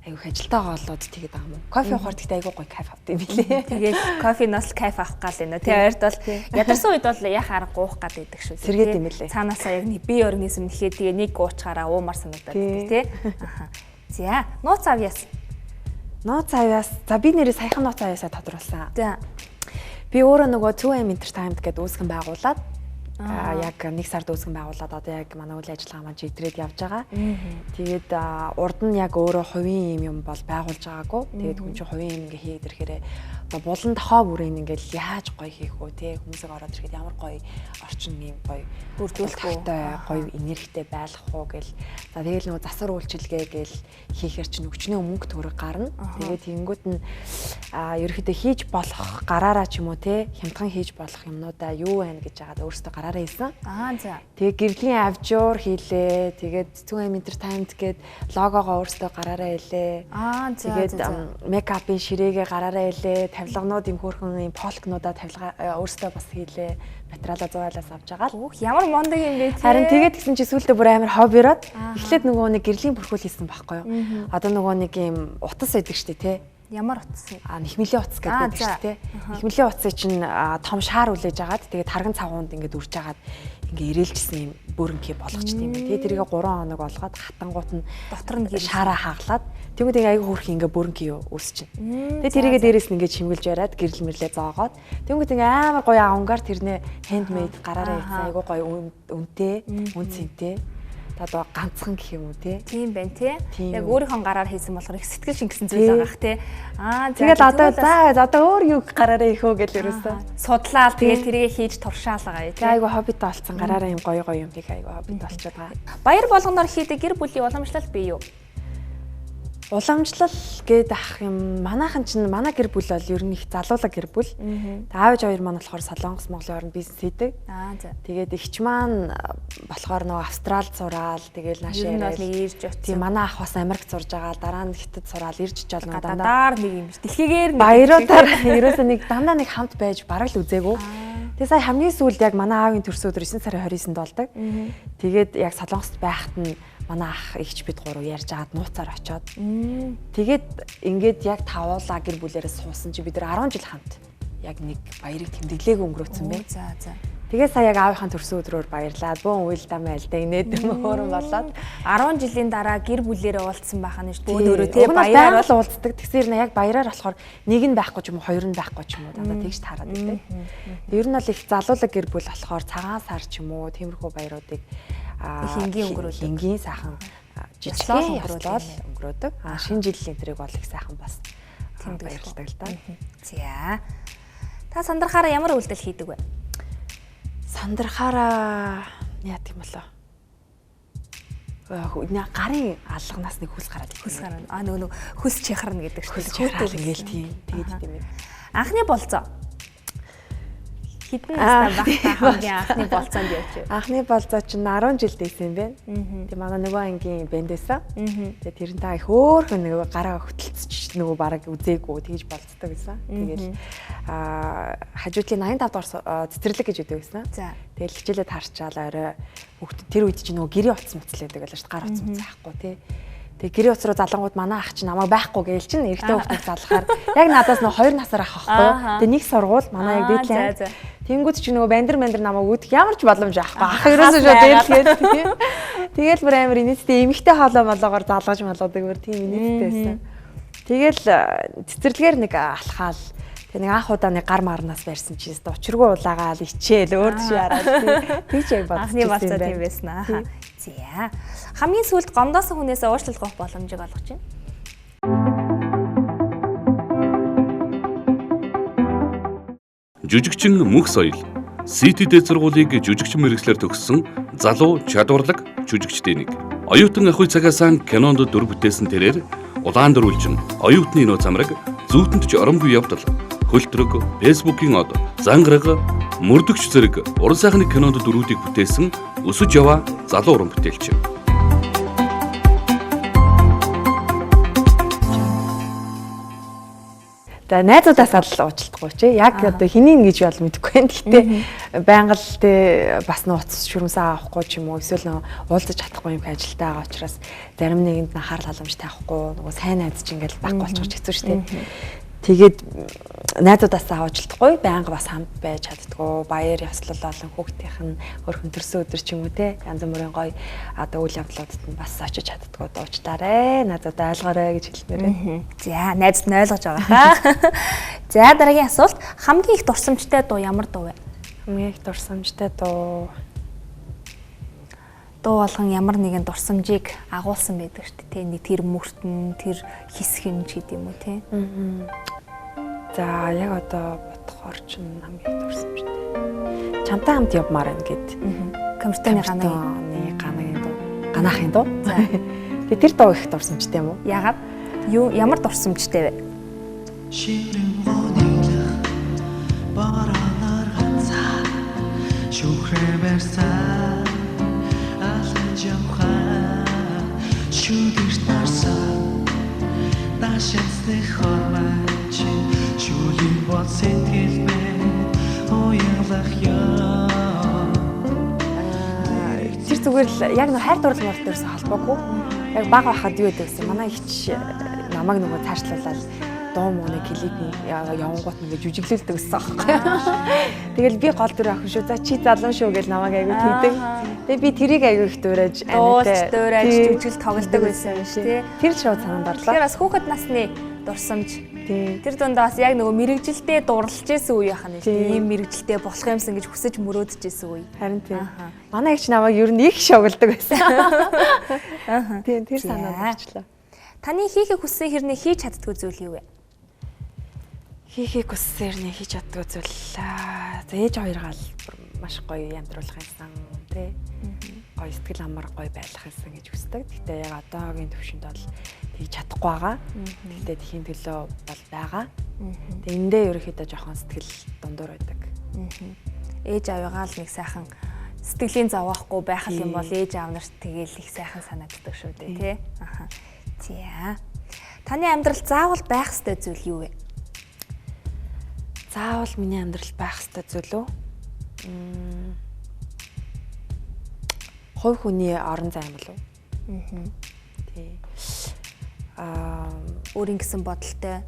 айгу ажилтаагаа болоод тэгээд байгаа юм. Кофе уухаар тэгтээ айгу гоё кайф авдаг юм билээ. Тэгээд кофеноос л кайф авах гал байна. Тэ ойрт бол ядарсан үед бол яах арга гуух гад байдаг шүү. Сэргээд юм билээ. Цаанаасаа яг бие организм нэхээ тэгээ нэг уучаараа уумар санагдаад тий. За, нууц авьяас. Нууц авьяас. За би нэрээ саяхан нууц авьяасаа тодруулсан. За. Би өөрөө нөгөө 2AM Entertainment гэдэг үүсгэн байгуулад яг 1 сард үүсгэн байгуулад одоо яг манай үйл ажиллагаа маань жигдрээд явж байгаа. Тэгээд урд нь яг өөрөө хувийн юм бол байгуулж байгаагүй. Тэгээд хүн чинь хувийн юм ингээ хийгээд ирэхээр одоо булан тохоо бүрийн ингээл яаж гоё хийх вэ те хүмүүсийг ороод ирэхэд ямар гоё орчин юм гоё бүрдүүлэлттэй гоё энергитэй байлгах уу гэл. За тэгээд нөгөө засвар үйлчилгээ гэл хийхээр чинь өчнөө мөнгө төгрөг гарна. Тэгээд тэгэнгүүт нь ерөөхдөө хийж болох гараараа ч юм уу те хямдхан хийж болох юмнуудаа юу байна гэж яагаад өөрсдөө гараараа хийсэн. За. Тэгээд гэрлийн авжуур хийлээ. Тэгээд 2AM Entertainment гээд логогоо өөрсдөө гараараа хийлээ. Тэгээд мейкапын ширээгээ гараараа хийлээ. Тавилганууд юм хөөрхөн юм полкнуудаа өөрсдөө бас хийлээ. Материалаа зуайлаас авч байгаа л. Ямар мондөг юм бэ те. Харин тэгээд гисэн чи сүүлдээ бүр амар хоббироод эхлээд нөгөө нэг гэрлийн бүрхүүл хийсэн байхгүй юу. Одоо нөгөө нэг юм утас байдаг штэ те. Ямар утас вэ? Нэхмэлийн утас гэдэг шүү дээ. Нэхмэлийн утсыг чинь том шаар үлээж агаад тэгээд тарган цагуунд ингээд үрж агаад ингээ ирээлжсэн юм бүрэнхий болгочтой юм. Тэгээд тэрийг 3 хоног болгоод хатангуут нь дотор нь шаараа хаглаад тэгвэл ингээ аяга хөөрх ингээ бүрэнхий үүсчихнэ. Тэгээд тэрийгээ дээрээс нь ингээ чимгэлж яриад гэрэл мэрлээ зоогоод тэгвэл ингээ амар гоё авангаар тэрнээ handmade гараараа хийсэн аяга гоё үнэтэй, үнцэнтэй. Одоо ганцхан гэх юм уу те. Тийм байна те. Яг өөрийнхөө гараар хийсэн болохоор их сэтгэл шингэсэн зүйл байгаах те. Тэгэл одоо өөр юу гараараа хийх үү гэл ерөөсөө. Судлаад тэгээд тэрийг хийж туршаалгаа те. Айгу хоббитой болсон гараараа юм гоё юм хийх айгу хоббитой болчиход байгаа. Баяр болгоноор хийдэг гэр бүлийн уламжлал бий юу? Уламжлал гээд ах юм манайхан чинь манай гэр бүл бол ер нь их залуулга гэр бүл. Аав ээж хоёр маань болохоор Солонгос Монголын хооронд бизнес хийдэг. За. Тэгээд эгч маань болохоор нөгөө Австралид сураал тэгээд наашаа ер нь бол ирж очсон. Тийм манай ах бас Америкт сурж байгаа. Дараа нь хятад сураал ирж очоод нөгөө дандаа нэг юм биш. Дэлхийгээр баяруудаар ерөөсөө нэг дандаа нэг хамт байж бараг л үзээгүй. Тэгээ сая хамгийн сүүлд яг манай аавын төрсөн өдөр 9 сарын 29-нд болдог. Тэгээд яг Солонгост байхад нь манай ах эгч бид гурав ярьж агаад нууцаар очоод тэгээд ингээд яг тавуулаа гэр бүлээрээ суусан чи бид нар 10 жил хамт яг нэг баярыг тэмдэглээг өнгөрөөцсөн бэ. За. Тэгээд сая яг аавынхаа төрсөн өдрөөр баярлаад бөөн уйлдам байлдаа инээд хөөрөн болоод 10 жилийн дараа гэр бүлээрээ уулзсан байхаа нь шүү дээ. Өөрөө тий баяраар л уулздаг. Тэгсээр нэ яг баяраар болохоор нэг нь байхгүй ч юм уу хоёр нь байхгүй ч юм уу дандаа тэгж таарад байдаг. Ер нь бол их залуулга гэр бүл болохоор цагаан сар ч юм уу тиймэрхүү баяруудыг энгийн сайхан жижигхэн өнгөрөөдөг. Шинэ жилийн тэрийг бол их сайхан бас баярлалдаг л да. За. Та сандрахаараа ямар үйлдэл хийдэг вэ? Сандрахаараа яа тийм болоо. Гарын алганаас нэг хүс гараад хүс гарна. Нөгөө хүс чихарна гэдэг шүү дээ. Хүс ингээл тийм тэгээд тийм юм. Анхны болцоо. Хитэн настай багтаа хамгийн анхны болцоонд явж. Анхны болцоо чинь 10 жил дэйсэн юм байна. Тэгээ манай нөгөө ангийн бэнд байсан. Тэгээ тэр нь та их хөөхөн нөгөө гараа хөтөлцөж нөгөө бараг үзээгүй тэгж болцдог гэсэн. Тэгээл хажуудлын 85 дор цэцэрлэг гэж үдэг байсан. Тэгэл хичээлээ таарчаал орой хүүхд тэр үед чинь нөгөө гэрээ утас мөцлөөдөг байлаа шүү дээ. Гар утас мөц байхгүй тий. Тэгээ гэрээ утас руу залангууд манай ах чинь намайг байхгүй гээл чинь эрэгтэй хүүхдийг залгахаар яг надаас нөгөө 2 насаар ах байхгүй. Тэгээ нэг сургууль манай яг Бэтлэм. Тэнгүүд чи нөгөө бандер намайг үүдэх ямар ч боломж авахгүй. Ах ерөөсөө шууд дээрлгээд тий. Тэгэл бүр амар инээдтэй эмэгтэй хоолой молоогоор залгаж малгадаг бүр тийм инээдтэй байсан. Тэгэл цэцэрлэгээр нэг алхаал. Тэгээ нэг анх удаа нэг гар марнаас барьсан чи өстө учиргүй улаагаал ичээл өөр тийш хараад тий. Тийч яг бодсон. Анхны болцоо тийм байсан аа. За. Хамгийн сүүлд гомдоосон хүнээс уучлалт гуйх боломжийг олгож байна. Жүжигчин Мөнх соёл Сити дээд сургуулийг жүжигчин мэргэслэр төгссөн залуу чадварлаг жүжигчдийн нэг. Оюутан ахуй цагаасан кинонд дүр бүтээсэн тэрээр улаан дөрвөлжин, оюутны нөө замраг, зүүтэнд ч оромгүй явдал, хөлтрөг, фэйсбүүкийн од, зангараг, мөрдөгч зэрэг уран сайхны кинонд дүрүүдийг бүтээсэн өсөж яваа залуу уран бүтээлч. За найзуудаасаа л уучлахгүй чи яг одоо хинийн гэж бол мэдэхгүй байна. Гэхдээ байнга л тэ бас нууц шүрмсээ авахгүй ч юм уу эсвэл нөө уулзаж чадахгүй юм ажилтаа байгаа учраас зарим нэгэнд анхаарал халамжтай авахгүй нөгөө сайн найз чинь ингээл баг болчих хэцүү шүү дээ. Тэгээд найзуудаасаа уучлахгүй байнга бас хамт байж чаддгүй баяр ёслол болон хүүхдийнх нь хөрхөн төрсөн өдөр ч юм уу те янз бүрийн гоё одоо үйл явдлуудад нь бас очиж чаддгүй дуучлаарэ найзуудаа ойлгоорой гэж хэлмээр байна. За найзд нь ойлгож байгаа хаа. За дараагийн асуулт хамгийн их дурсамжтай дуу ямар дуу вэ? Хамгийн их дурсамжтай дуу болгон ямар нэгэн дурсамжийг агуулсан байдаг шүү дээ. Нэг тэр мөртөн тэр хэсхэн ч гэдэм үү те. За яг одоо бодохоор ч хамгийн их дурсамжтай. Чамтай хамт явмаар байна гэд. Камертаны ганагийн дуу. Ганаахын дуу. За. Тэгээ тэр дуу их дурсамжтай юм уу? Ягаад? Ямар дурсамжтай вэ? Ширэн гониглах бараалар ганцаа шүүхрэ барьсан алхаж явхаа шүдэрт нарсан дашинсны хормач шүлийн бод сэтгэлмэ уялах яа. Тэр зүгээр л яг нэг хайр дурлал мөртөөс холбоогүй. Яг баг байхад юу гэдэг вэ? Манай ихч намайг нөгөө цаашлуулаад дуу мууны клипийн явангууд нэг жүжиглүүлдэг гэсэн аахгүй. Тэгэл би гол дүр ах шүү. За чи залуу шүү гэж намайг аягүй тийдэг. Тэгээ би тэрийг аягүй их дуурайж дуурайж жүжигл тоглолдог байсан юм шүү тий. Тэр шууд санаанд орлоо. Тэгэхээр бас хүүхэд насны дурсамж. Тэр дундаа бас яг нөгөө мэрэгжилдээ дурлж исэн үе яхаа нэг ийм мэрэгжилдээ болох юмсан гэж хүсэж мөрөөдөж исэн үе. Харин тийм. Манай ихч намайг ер нь их шоглдог байсан. Тийм тэр санаанд орчлоо. Таны хийхийг хүссэн хэрнээ хийж чаддгүй зүйл юу вэ? Хийхийг хүссээр нэг хийж чаддгүй зүйл. За ээж хоёргаа л маш гоё амьдруулах юмсан тий. Гоё сэтгэл амар гоё байлгах юмсан гэж хүсдэг. Гэтэ яг одоогийн төвшөнд бол хийж чадахгүй байгаа. Тэгтээ тэхийн төлөө бол байгаа. Тэгээ эндээ ерөөхдөө жоохон сэтгэл дундуур байдаг. Ээж аваагаа л нэг сайхан сэтгэлийн зовоохгүй байх юм бол ээж аав нарт тэгээл их сайхан санагддаг шүү дээ, тий. Аха. За. Таны амьдралд заавал байх ёстой зүйл юу вэ? Заавал миний амьдралд байх ёстой зүйл үү? Хувь хүний орон зай юм болов уу? Тий. Өөрийн гэсэн бодолтой.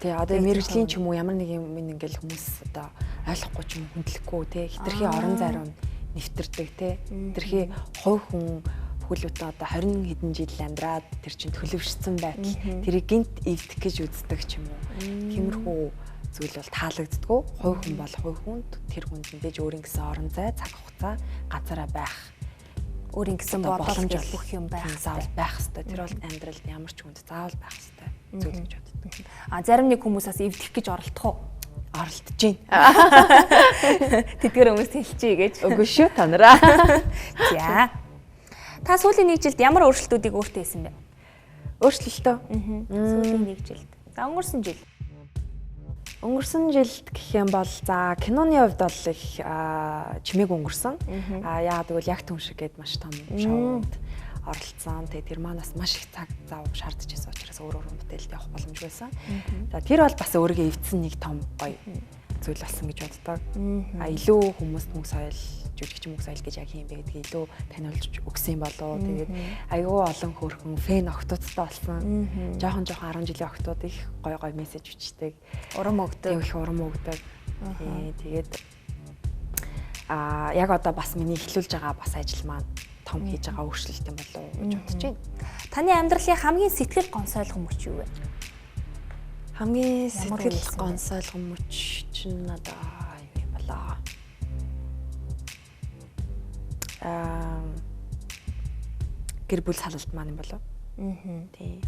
Тий, одоо мэрэгжлийн ч юм уу ямар нэг юм ингээл хүмүүс одоо ойлгохгүй ч юм хүндлэхгүй тий хитрхи орон зайруу нэвтэрдэг тий. Хитрхи хувь хүн бүхэлдээ одоо 20 хэдэн жил амьдраад тэр чин төлөвшсөн байтал тэрийг гинт эвдэх гэж үздэг ч юм уу. Тиймэрхүү зүйл бол таалагддаггүй. Хувь хүн бол хувь хүнд тэр хүнд мэдээж өөрийн гэсэн орон зай, цаг хугацаа, газараа байх. Өөрийн гэсэн бодол бүх юм байх заавал байх хэрэгтэй. Тэр бол амьдралд ямар ч хүнд заавал байх хэрэгтэй зүйл гэж боддог. Зарим нэг хүмүүс бас эвдэх гэж оролдох уу? Оролдож байна. Тэдгээр хүмүүс хэлчихье гэж. Үгүй шүү та нараа. За. Та сүүлийн нэг жилд ямар өөрчлөлтүүдийг өөртөө хийсэн бэ? Өөрчлөлтөө. Сүүлийн нэг жилд. За өнгөрсөн жил. Өнгөрсөн жилд гэх юм бол за киноны хувьд бол их чимээг өнгөрсөн. Яагаад гэвэл яг түн шиг гээд маш том шоунд оролцсон. Тэгээ тэр маань бас маш их цаг зав шаардж байсан учраас өөр бүтээлд явах боломжгүй байсан. За тэр бол бас өөрийгөө эвдсэн нэг том гоё зүйл болсон гэж боддог. Илүү хүмүүст мөнгө соёл, жүжигч мөнгө соёл гэж яг юм бэ гэдгийг илүү таниулж өгсөн болоо. Тэгээд аюу олон хөөрхөн фэн октоодтай болсон. Жохон 10 жилийн октоод их гоё мессеж бичдэг. Урам өгдөг. Их урам өгдөг. Тэгээд яг одоо бас миний эхлүүлж байгаа бас ажил маань том хийж байгаа өөрчлөлт юм болов уу гэж бодож байна. Таны амьдралын хамгийн сэтгэл гонсойлгон мөч юу вэ? Хамгийн сэтгэл гонсойлгон мөч чинь одоо юу болоо? Гэр бүл салалт маань юм болов. Тий.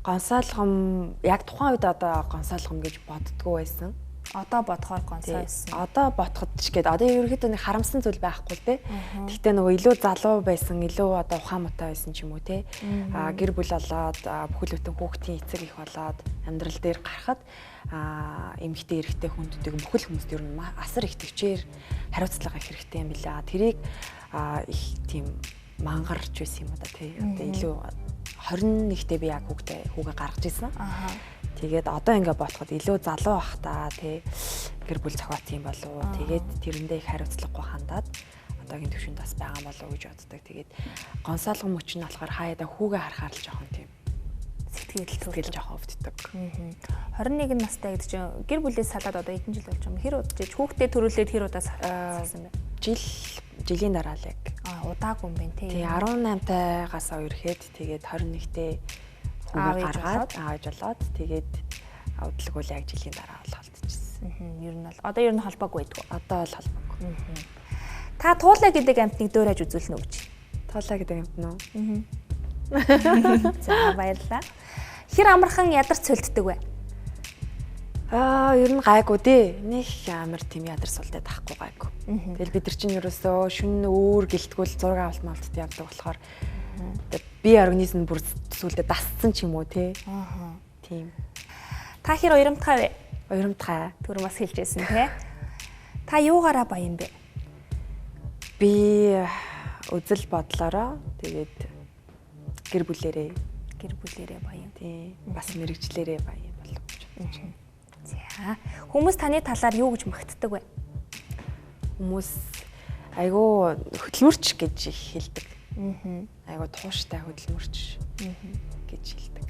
Гонсойлгон яг тухайн үед одоо гонсойлгон гэж боддгоо байсан. Одоо бодохоор гонсойсон. Одоо бодоход ч гээд одоо ерөөхдөө нэг харамсан зүйл байхгүй л те. Гэхдээ нөгөө илүү залуу байсан, илүү одоо ухаан муутай байсан ч юм уу те. Гэр бүл болоод бүхэл бүтэн хүүхдийн эцэг их болоод амьдрал дээр гарахад эмэгтэй эрэгтэй хүнддэг бүхэл хүмүүст ер нь асар их төвчээр хариуцлага их хэрэгтэй юм билаа. Тэрийг их тийм мангарч байсан юм да те. Одоо илүү 21-т би яг хүүгээ гаргаж ирсэн. Тэгээд одоо ингээ бодоход илүү залуу бах та тий гэр бүл зохиоцсон юм болов уу. Тэгээд тэрэндээ их хариуцлагагүй хандаад одоогийн төвшөнд бас байгаа болов уу гэж боддог. Тэгээд гонсойлгон мөч нь болохоор хаяада хүүгээ харахаар л жоохон тийм сэтгэл жоохон өвддөг. 21 настай гэдэг чинь гэр бүлээс салаад одоо хэдэн жил болж байгаа юм? Хэр удаж хүүхдээ төрүүлээд хэр удаа салсан бэ? Жилийн дараа л яг. Удаагүй юм байна тий. Тий 18-тайгаас үерхэд тэгээд 21-т хүүгээ гаргаад ааж болоод тэгээд авдлаг бол яг жилийн дараа бол холдчихсон. Ер нь бол одоо холбоогүй байдгүй. Одоо бол холбоогүй. Та туулаа гэдэг амтныг дөөрэж үзүүлнэ үү гэж? Туулаа гэдэг амт нь. За баярлалаа. Хэр амархан ядарч цөлддөг вэ? Ер нь гайгүй дээ. Нэг амар тийм ядар сулдаад ахгүй гайгүй. Тэгэл бид нар чинь ерөөсөө шүн өөр гэлтгүүл зураг авалт малтад явдаг болохоор би организм бүр сүлдээ дасцсан ч юм уу те. Тийм. Та хэр уярамтгай вэ? Уярамтгай. Түр бас хэлжсэн те. Та юугаараа баян бэ? Би үзэл бодлороо тэгээд гэр бүлэрээ баян. Тийм. Бас мэрэгчлэрээ баян болов гэж бодож байна. За. Хүмүүс таны талаар юу гэж магтдаг вэ? Хүмүүс айгүй хөдөлмөрч гэж хэлдэг. Айгуу тууштай хөдөлмөрч гэж хэлдэг.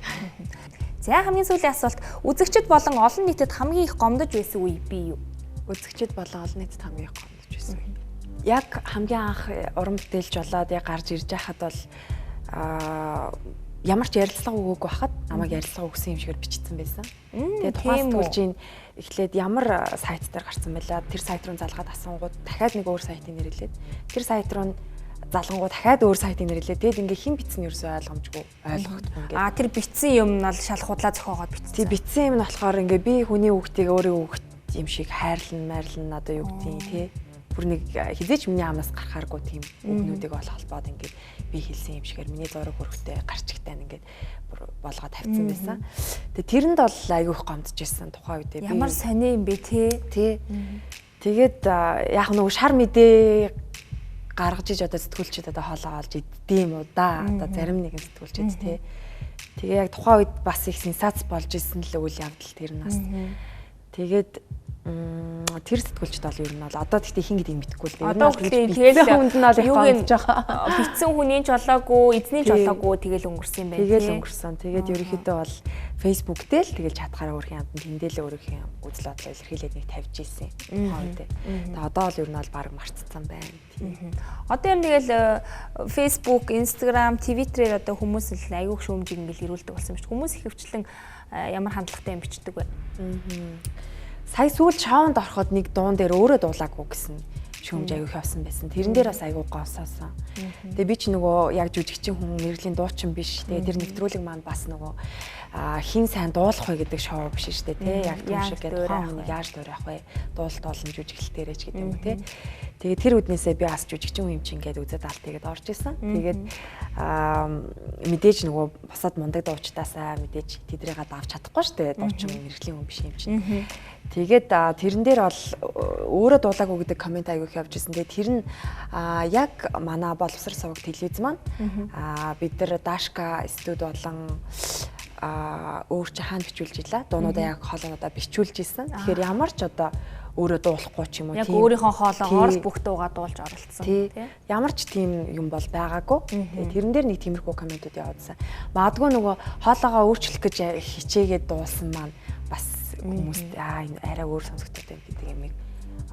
За хамгийн сүүлийн асуулт үзэгчд болон олон нийтэд хамгийн их гомдож байсан үе би юу? Үзэгчд болон олон нийтэд хамгийн их гомдож байсан. Яг хамгийн анх уран бүтээлч болоод яг гарч ирж байхад бол ямар ч ярилцлага өгөөгүй байхад намайг ярилцлага өгсөн юм шигээр бичсэн байсан. Тэгээд тухайн сэтгүүлчийн эхлээд ямар сайт дээр гарсан байлаа. Тэр сайт руу залгаад асуунгууд дахиад нэг өөр сайтыг нэрэлээд тэр сайт руу залгангуу дахиад өөр сайтыг нэрэлээ. Тэгэд ингээ хэн бичсэн нь ерөөсөй ойлгомжгүй ойлгохгүй ингээ. Тэр бичсэн юм нь бол шал худлаа зохиогоод бичсэн. Тий бичсэн юм нь болохоор ингээ би хүний хүүхдийг өөрийн хүүхд юм шиг хайрлан одоо юу гэдгийг тий бүр бүр нэг хизээч миний амнаас гарахааргүй тийм үгнүүдийг бол холбоод ингээд би хэлсэн юм шигээр миний зураг хөргөлтэй гарчигтай ингээд бүр болгоод тавьсан байсан. Тэгээ тэрэнд бол айгүйх гомдож ирсэн тухайн үедээ. Ямар сони юм бэ тий. Тэгээд яг нөгөө шар мэдээ гаргаж иж одоо сэтгүүлчид одоо хоолоо олж иддэм үү да. Одоо зарим нэгэн сэтгүүлчид тий. Тэгээ яг тухайн үед бас их сенсац болж исэн л үйл явдал тэр нас. Тэгээд тэр сэтгүүлчд бол ер нь бол одоо тэгтээ хин гэдгийг мэдэхгүй л дээ. Одоо тэгэл хүнд нь бол их гомдож байгаа. Битсэн хүний ч болоогүй, эзний ч болоогүй тэгэл өнгөрсөн юм байна. Тэгэл өнгөрсөн. Тэгээд ерөнхийдөө бол Facebook дээр л тэгэл чатгаараа өөрхийн амтнд тэндээлээ өөрхийн үзэл бодлоо илэрхийлээд нэг тавьж ийсэн. Хойд. Тэгээд одоо л ер нь бол баг марцсан байна. Одоо юм тэгэл Facebook, Instagram, Twitter-ээр одоо хүмүүс л аягүй шүүмжиг ингээл ирүүлдэг болсон юм шүү. Хүмүүс их хөвчлэн ямар хандлагатай юм бичдэг вэ? Сая сүүл шоунд ороход нэг дуун дээр өөрөө дуулаагүй гэсэн шүүмж аягүй явсан байсан. Тэрэн дээр бас аягүй гонсоосон. Тэгээ би ч нөгөө яг жүжигчин хүн мэрэглийн дуучин биш. Тэгээ тэр нэвтрүүлэг маань бас нөгөө хин сайн дуулах вэ гэдэг шоу биш шүү дээ тий. Яг тийм шиг гэдэг тухайн хүнийг яаж дуурайх вэ? Дуулан жүжиглэлтээрэж гэдэг юм уу тий. Тэгээ тэр үднээсээ би бас жүжигчин хүн юм чинь ингээд үзээд алт тэгээд орж исэн. Тэгээд мэдээж нөгөө босоод мундаг дуучтаасаа мэдээж тэдрийг авч чадахгүй шүү дээ. Дуучин мэрэглийн хүн биш юм чинь. Тэгээд тэрэн дээр бол өөрөө дуулаагүй гэдэг комент аягүй явж ирсэн. Тэгээд тэр нь яг манай боловсрол суваг телевиз маань бид нар Дашка студ болон өөр чи хаана бичүүлж илаа. Дуунуудаа яг хоолоонуудаа бичүүлж исэн. Тэгэхээр ямар ч одоо өөрөө дуулахгүй ч юм уу тийм. Яг өөрийнхөө хоолоогоор бүх дуугаа дуулж оролцсон тийм. Ямар ч тийм юм бол байгаагүй. Тэрэн дээр нэг тиймэрхүү комментууд явуулсан. Магадгүй нөгөө хоолоогоо өөрчлөх гэж хичээгээд дуулсан маань бас хүмүүст арай өөр сонсогддог гэдэг юмыг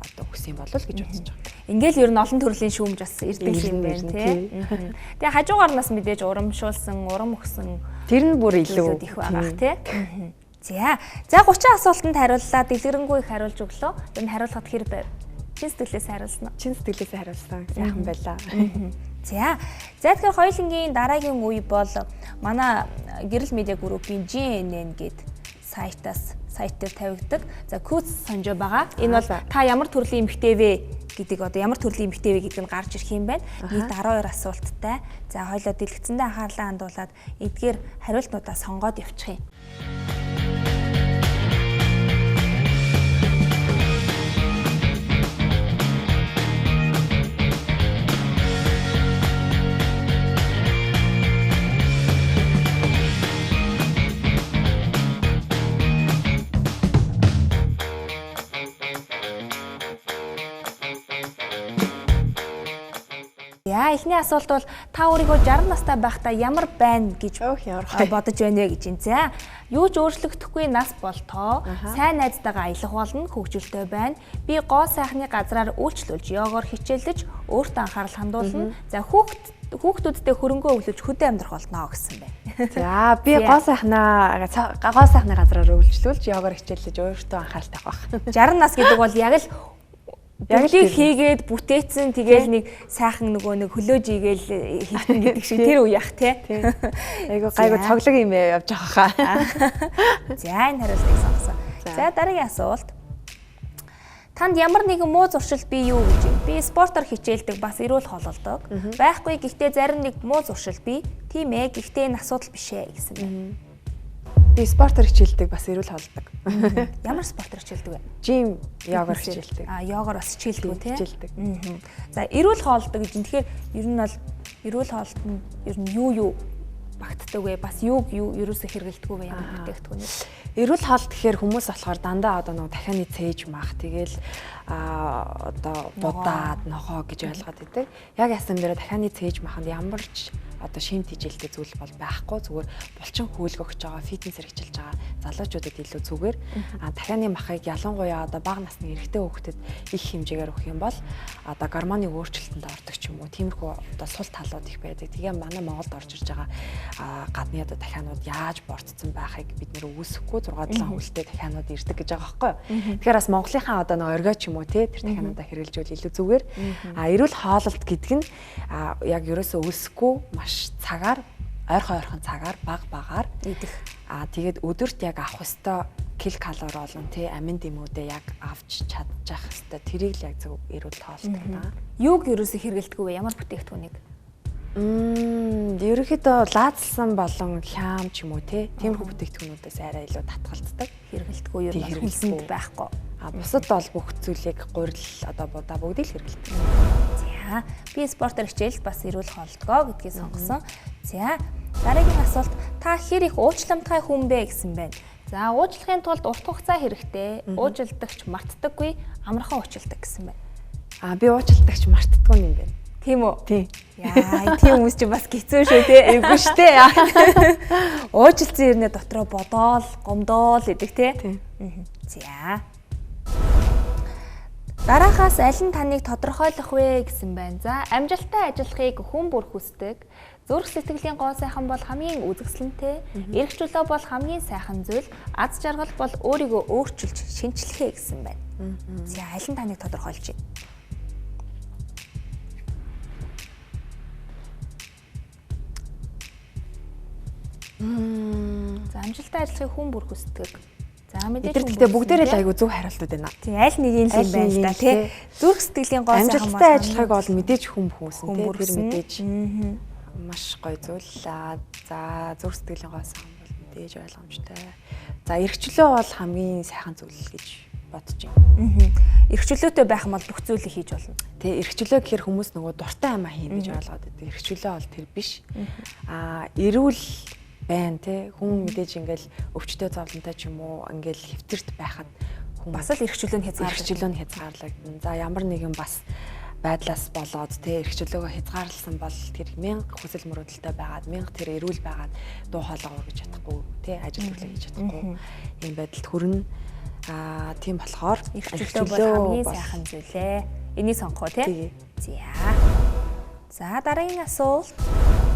одоо хүсэн болов л гэж бодож байгаа. Ингээл ер нь олон төрлийн шүүмж бас ирдэг юм байна тий. Тэгээ хажуугаар нас мэдээж урамшуулсан, урам өгсөн тэр нь бүр илүү их байгаа тий. За 30 асуултанд хариуллаа, дэлгэрэнгүй их хариулж өглөө. Энэ хариулахад хэр байв? Чин сэтгэлээс хариулсан уу? Чин сэтгэлээс хариулсан. Сайхан байлаа. За тэгэхээр хоёулангийн дараагийн үе бол манай гэрэл медиа группийн GNN гэдэг сайт дээр тавигддаг. За Күүц сонжоо байгаа. Энэ бол та ямар төрлийн эмэгтэй вэ гэдэг одоо ямар төрлийн эмэгтэй вэ гэдг нь гарч ирэх юм байна. Нийт 12 асуулттай. За хоёлоо дэлгэцэндээ анхаарлаа хандуулад эдгээр хариултнуудаа сонгоод явчих юм. Эхний асуулт бол та өөрийгөө 60 настай байхдаа ямар байна гэж бодож байна вэ гэж юм. За, юу ч өөрчлөгдөхгүй нас болтоо. Сайн найзтайгаа аялах болно, хөгжилтэй байна. Би гоо сайхны газраар үйлчлүүлж, йогоор хичээлж, өөртөө анхаарал хандуулна. За, хүүхдүүдтэй хөрөнгөө өглөж хөдөө амьдрах болно гэсэн байна. За, би гоо сайхны газраар үйлчлүүлж, йогоор хичээлж, өөртөө анхаарал тавих байх. 60 нас гэдэг бол яг л бүгдийг хийгээд бүтээцэн тэгэл нэг сайхан нөгөө нэг хөлөөж игээл хийх гэдэг шиг тэр үе ах тий. Айгу гайгүй цоглог юм явж байгаа хаа. За энэ хариултыг сонгосон. За дараагийн асуулт. Танд ямар нэгэн муу зуршил бий юу гэж юм? Би спортоор хичээлдэг, бас эрүүл хоололдог. Байхгүй гэхдээ зарим нэг муу зуршил бий. Тийм ээ, гэхдээ энэ асуудал биш ээ гэсэн байна. Би спортоор хичээлдэг, бас эрүүл хоолдог. Ямар спортоор хичээлдэг вэ? Жим, йогоор хичээлдэг. Йогоор бас хичээлдэг үү те? Хичээлдэг. За, эрүүл хоолдог гэж юм. Тэгэхээр ер нь бол эрүүл хоолт нь ер нь юу багтдаг вэ? Бас юуг ерөөсө хэрэгэлдэг вэ ямар бүтээгдэхүүн? Эрүүл хоолт гэхээр хүмүүс болохоор дандаа одоо нэг дахианы цээж мах тэгэл одоо будаад ногоо гэж ойлгоод байдаг. Яг ясан дээр дахианы цээж маханд ямар ч одоо шимт хичээлтэй зүйл бол байхгүй. Зүгээр булчин хөөлгөгч байгаа, фитнес хэрэгжилж байгаа залуучуудад илүү зүгээр. Дахианы махыг ялангуяа одоо бага насны эрэгтэй хүүхдэд их хэмжээгээр өгөх юм бол одоо гормоны өөрчлөлтөнд ордог ч юм уу. Тиймэрхүү одоо сул талууд их байдаг. Тэгээ манай Монголд орж ирж байгаа гадны одоо дахианууд яаж борцсон байхыг бид нэр үүсэхгүй 6-7 хүлтэй дахианууд ирдэг гэж байгаа байхгүй юу. Тэгэхээр бас Монголынхаа одоо нэг оргио ч юм уу тэр дахиануудаа хэрэгжилжүүл илүү зүгээр. Эрүүл хооллолт гэдэг нь яг ерөөсөө үүсэхгүй маш цагаар ойрхон цагаар баг багаар идэх. Тэгээд өдөрт яг авах ёстой кил калори болон тий амин дэмүүдээ яг авч чадчих хэвээр тэрийг л яг зөв эрүүл тоолдог даа. Юуг ерөөсө хэрэгэлдэггүй вэ? Ямар бүтээгдэхүүнийг? Ерөнхийдөө лаазалсан болон хям ч юм уу тиймэрхүү бүтээгдэхүүнүүдээс арай илүү татгалздаг. Хэрэгэлдэггүй ер нь хүнсэнд байхгүй. Бусад бол бүх зүйлийг гурил одоо будаа бүгдийг л хэрэгэлдэг. За би спортоор хичээл бас эрүүл хоолтгоо гэдгийг сонгосон. За дараагийн асуулт та хэр их уучламтай хүн бэ гэсэн байна. За уучлахын тулд урт хугацаа хэрэгтэй. Уучилдагч мартдаггүй, амархан уучилдаг гэсэн байна. Би уучилдагч мартдаггүй юм байна. Тийм үү? Тий. Яа, тийм хүмүүс чинь бас хэцүү шүү те. Эвгүй шүү те. Уучлалцсан ирнэ дотроо бодоол, гомдоол гэдэг те. За. Дараагаас аль нь таныг тодорхойлох вэ гэсэн байна. За, амжилттай ажиллахыг хүн бүр хүсдэг. Зүрх сэтгэлийн гоо сайхан бол хамгийн үзэсгэлэнтэй. Эрх чөлөө бол хамгийн сайхан зүйл. Аз жаргал бол өөрийгөө өөрчилж шинчлэхэ гэсэн байна. За, аль нь таныг тодорхойлж байна? За амжилттай ажиллахыг хүн бүр хүсдэг. За мэдээж гэхдээ бүгдээрээ л айгүй зөв хариултууд байна. Тийм аль нэг юм л юм байна л да тий. Зүрх сэтгэлийн гоо сайхан амжилттай ажиллахыг бол мэдээж хүн хүснэ тий. Тэр мэдээж маш гоё зүйл. За зүрх сэтгэлийн гоо сайхан бол мэдээж ойлгомжтой. За эрхчлөө бол хамгийн сайхан зүйл гэж бодож байна. Эрхчлөөтэй байх юм бол бүх зүйлийг хийж болно. Тий эрхчлөө гэхээр хүмүүс нөгөө дуртай амаа хийн гэж ойлгоод байдаг. Эрхчлөө бол тэр биш. Эрүүл байна тий хүн мэдээж ингээл өвчтөе зовлонтой ч юм уу ингээл хэвтэрт байхад хүн бас л эрхчлөөний хязгаарлагдана. За ямар нэгэн бас байдлаас болоод тий эрхчлөөгөө хязгаарласан бол тэр 1000 хүсэл мөрөөдөлтэй байгаад 1000 тэр эрүүл байгаад дуу хоолой ургаж чадахгүй тий ажил хөдлөө хийж чадахгүй ийм байдалд хүрнэ. Тийм болохоор эрхчлөө бол хамгийн сайхан зүйлээ. Энийг сонгох тий. За дараагийн асуулт.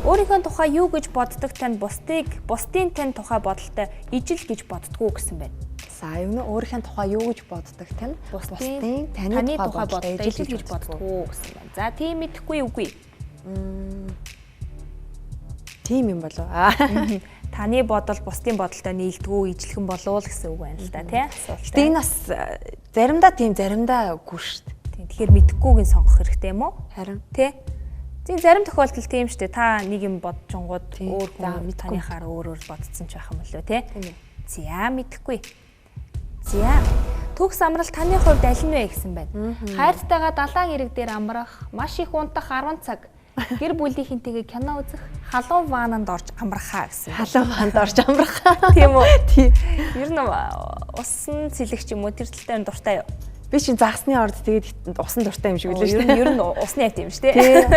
Өөрийнхөө тухай юу гэж боддог тань бусдын тань тухай бодолтой ижил гэж боддгоо гэсэн байна. За юу нэ өөрийнхөө тухай юу гэж боддог тань бусдын таны тухай бодолтой ижил гэж боддгоо гэсэн байна. За тийм мэдэхгүй үгүй. Тийм юм болов. Таны бодол бусдын бодолтой нийлдэггүй ижлэхэн болов л гэсэн үг байна л да тий. Гэтэ энэ бас заримдаа тийм заримдаа үгүй шүү дээ. Тэгэхээр мэдэхгүйг сонгох хэрэгтэй юм уу? Харин тий. Тийм зарим тохиолдолд тийм шүү дээ. Та нэг юм бодчихгонгод өөр хүн танихаар өөрөөр бодсон ч байх юм болоо тий. За мэдэхгүй. За төгс амралт таны хувьд аль нь вэ гэсэн байна. Хайртайгаа далайн ирэг дээр амрах, маш их унтах 10 цаг, гэр бүлийнхэнтэйгээ кино үзэх, халуун вананд орж амрахаа гэсэн. Халуун вананд орж амрахаа. Тийм үү? Тийм. Ер нь усан цэлэгч юм уу тэр талтай дуртай юу? Би чинь загсны орд тэгээд усан дуртай юм шиг үлээ шүү дээ. Ер нь усны айт юм шүү дээ.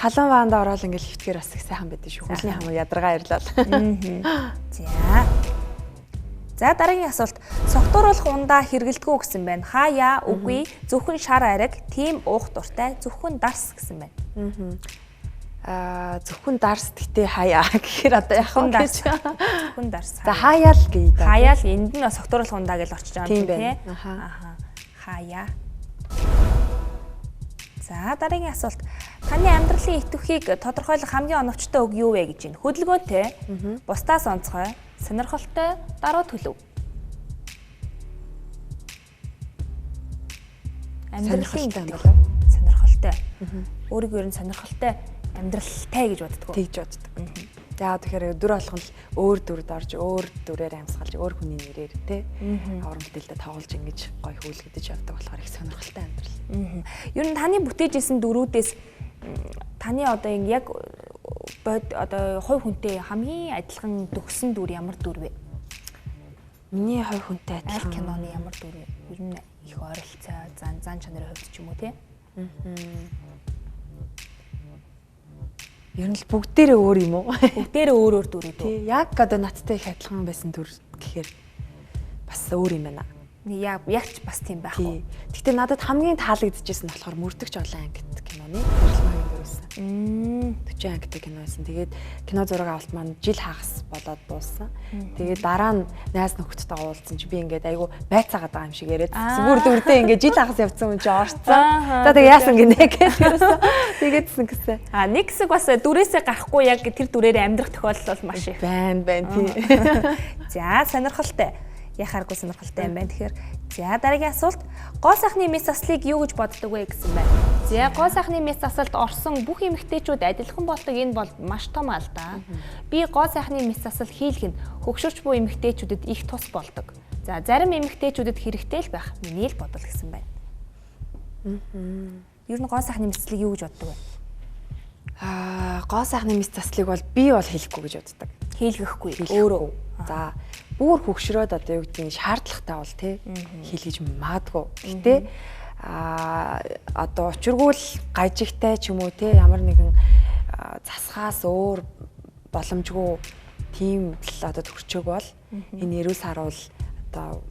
Халуун ваанд ороод ингээл хөвтгөр бас их сайхан байдаг шүү. Хөлний хамаа ядаргаа ирлаа. За дараагийн асуулт. Согтууруулах ундаа хэрэгэлдэггүй гэсэн байна. Хаяа, үгүй, зөвхөн шар ариг, тийм уух дуртай, зөвхөн дарс гэсэн байна. Зөвхөн дарс гэтээ хаяа гэхээр одоо яхан гэж. Зөвхөн дарс. За хаяа л гээ. Хаяа л энд нь согтууруулах ундаа гэж орчиж байгаа юм тий. Хаяа. За дараагийн асуулт. Таны амьдралын итвэхийг тодорхойлох хамгийн оновчтой үг юу вэ гэж байна. Хөдөлгөөнтэй, бусдаас онцгой, сонирхолтой, даруй төлөв. Амьдралын итвэх сонирхолтой. Өөрийгөө ер нь сонирхолтой амьдралтай гэж боддог. Тэгж боддог. За тэгэхээр өдөр болгон л өөр дүрд орж өөр дүрээр амьсгалж өөр хүний нэрээр тий аврам бүтээлтэй тоглож ингэж гой хөвлөгдөж явдаг болохоор их сонирхолтой амьдрал. Ер нь таны бүтээжсэн дүрүүдээс таны одоо яг одоо хувь хүнтэй хамгийн адилхан төгсөн дүр ямар дүр вэ? Миний хувь хүнтэй адилхан киноны ямар дүр вэ? Ер нь их ойролцоо, зан чанарын хувьд ч юм уу тий? Ер нь л бүгдээрээ өөр юм уу? Бүгдээрээ өөр дүрүүд үү? Тий, яг одоо надтай их адилхан байсан дүр гэхээр бас өөр юм байна. Яг ч бас тийм байхгүй. Гэхдээ надад хамгийн таалагдчихсэн нь болохоор Мөрдөгч олон ангит киноны Эрэлмаагийн дүрсэн. 40 ангитай кино байсан. Тэгээд кино зураг авалт маань жил хагас болоод дууссан. Тэгээд дараа нь найз нөхдөдтэй уулзсан чи би ингээд айгу байцаагаад байгаа юм шиг яриад бүр дүрдээ ингээд жил хагас явцсан юм чи орцсон. За тэгээд яасан гинэ гэсэн. Тэгээдсэн гэсэн. Нэг хэсэг бас дүрээсээ гарахгүй яг тэр дүрээр амьдрах тохиолдол бол маш их байна тий. За сонирхолтой. яхааргүй сонирхолтой юм байна. Тэгэхээр за дараагийн асуулт гоо сайхны мэс заслыг юу гэж боддог вэ гэсэн байна. За гоо сайхны мэс засалд орсон бүх эмэгтэйчүүд адилхан болдог энэ бол маш том алдаа. Би гоо сайхны мэс засал хийлгэх нь хөгшөрч буй эмэгтэйчүүдэд их тус болдог. За зарим эмэгтэйчүүдэд хэрэгтэй л байх миний л бодол гэсэн байна. Ер нь гоо сайхны мэс заслыг юу гэж боддог вэ? Гоо сайхны мэс заслыг бол би бол хийхгүй гэж боддог. Хийлгэхгүй өөрөө. За бүр хөгшрөөд одоо юу гэдэг нь шаардлагатай бол тий хийлгэж магадгүй. Гэтэ одоо учиргүй л гажигтай ч юм уу тий ямар нэгэн засхаас өөр боломжгүй тийм л одоо төгсчөөг бол энэ эрүүл саруул одоо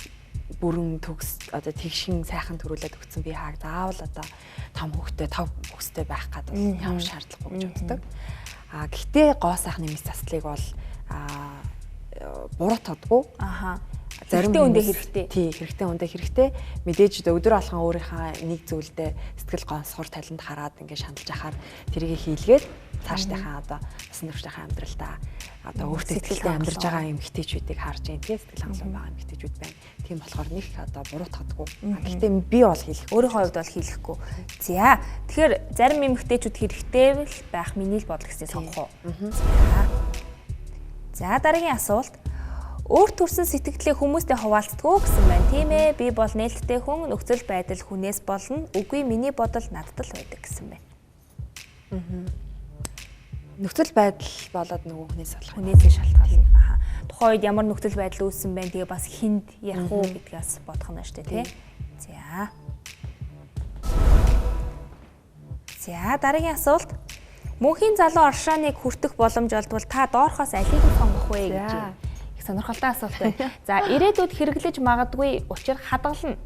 бүрэн төгс одоо тэгшин сайхан төрүүлээд өгсөн би хааг заавал одоо том хөхтэй тав хөхтэй байх гэдэг ямар шаардлагагүй гэж боддог. Гэхдээ гоо сайхны мэс заслыг бол буруутгадаггүй. Зарим үндэ хэрэгтэй. Тий, хэрэгтэй үндэ хэрэгтэй. Мэдээж өдөр алхан өөрийнхөө нэг зүйлдээ сэтгэл гонсгор талент хараад ингээд шаналж ахаар тэрийг хийлгээд цаашдынхаа одоо бас нөхөртөйхөө амьдралдаа одоо өөртөө сэтгэлтэй амьдарч байгаа эмэгтэйчүүдийг харж юм тий сэтгэл хангалуун байгаа эмэгтэйчүүд байна. Тийм болохоор нэг одоо буруутгадаггүй. Гэхдээ би бол хийх. Өөрийнхөө хувьд бол хийлэхгүй. За тэгэхээр зарим эмэгтэйчүүд хэрэгтэй байх миний л бодол гэсэн сонгох уу. За дараагийн асуулт өөрт төрсэн сэтгэлээ хүмүүстэй хуваалцдаг гэсэн байна. Тийм ээ, би бол нээлттэй хүн, нөхцөл байдал хүнээс болно. Үгүй миний бодол надад л байдаг гэсэн байна. Нөхцөл байдал болоод нөгөө хүнээс болох. Хүнээс шалтгаална. Тухайн үед ямар нөхцөл байдал үүссэн байна. Тэгээ бас хинд ярих уу гэдгээс бодох нь шүү дээ, тий. За дараагийн асуулт мөнхийн залуу оршааныг хүртэх боломж олдвол та доорхоос алийг нь сонгох вэ гэж байна. Их сонирхолтой асуулт байна. За ирээдүйд хэрэглэж магадгүй учир хадгална.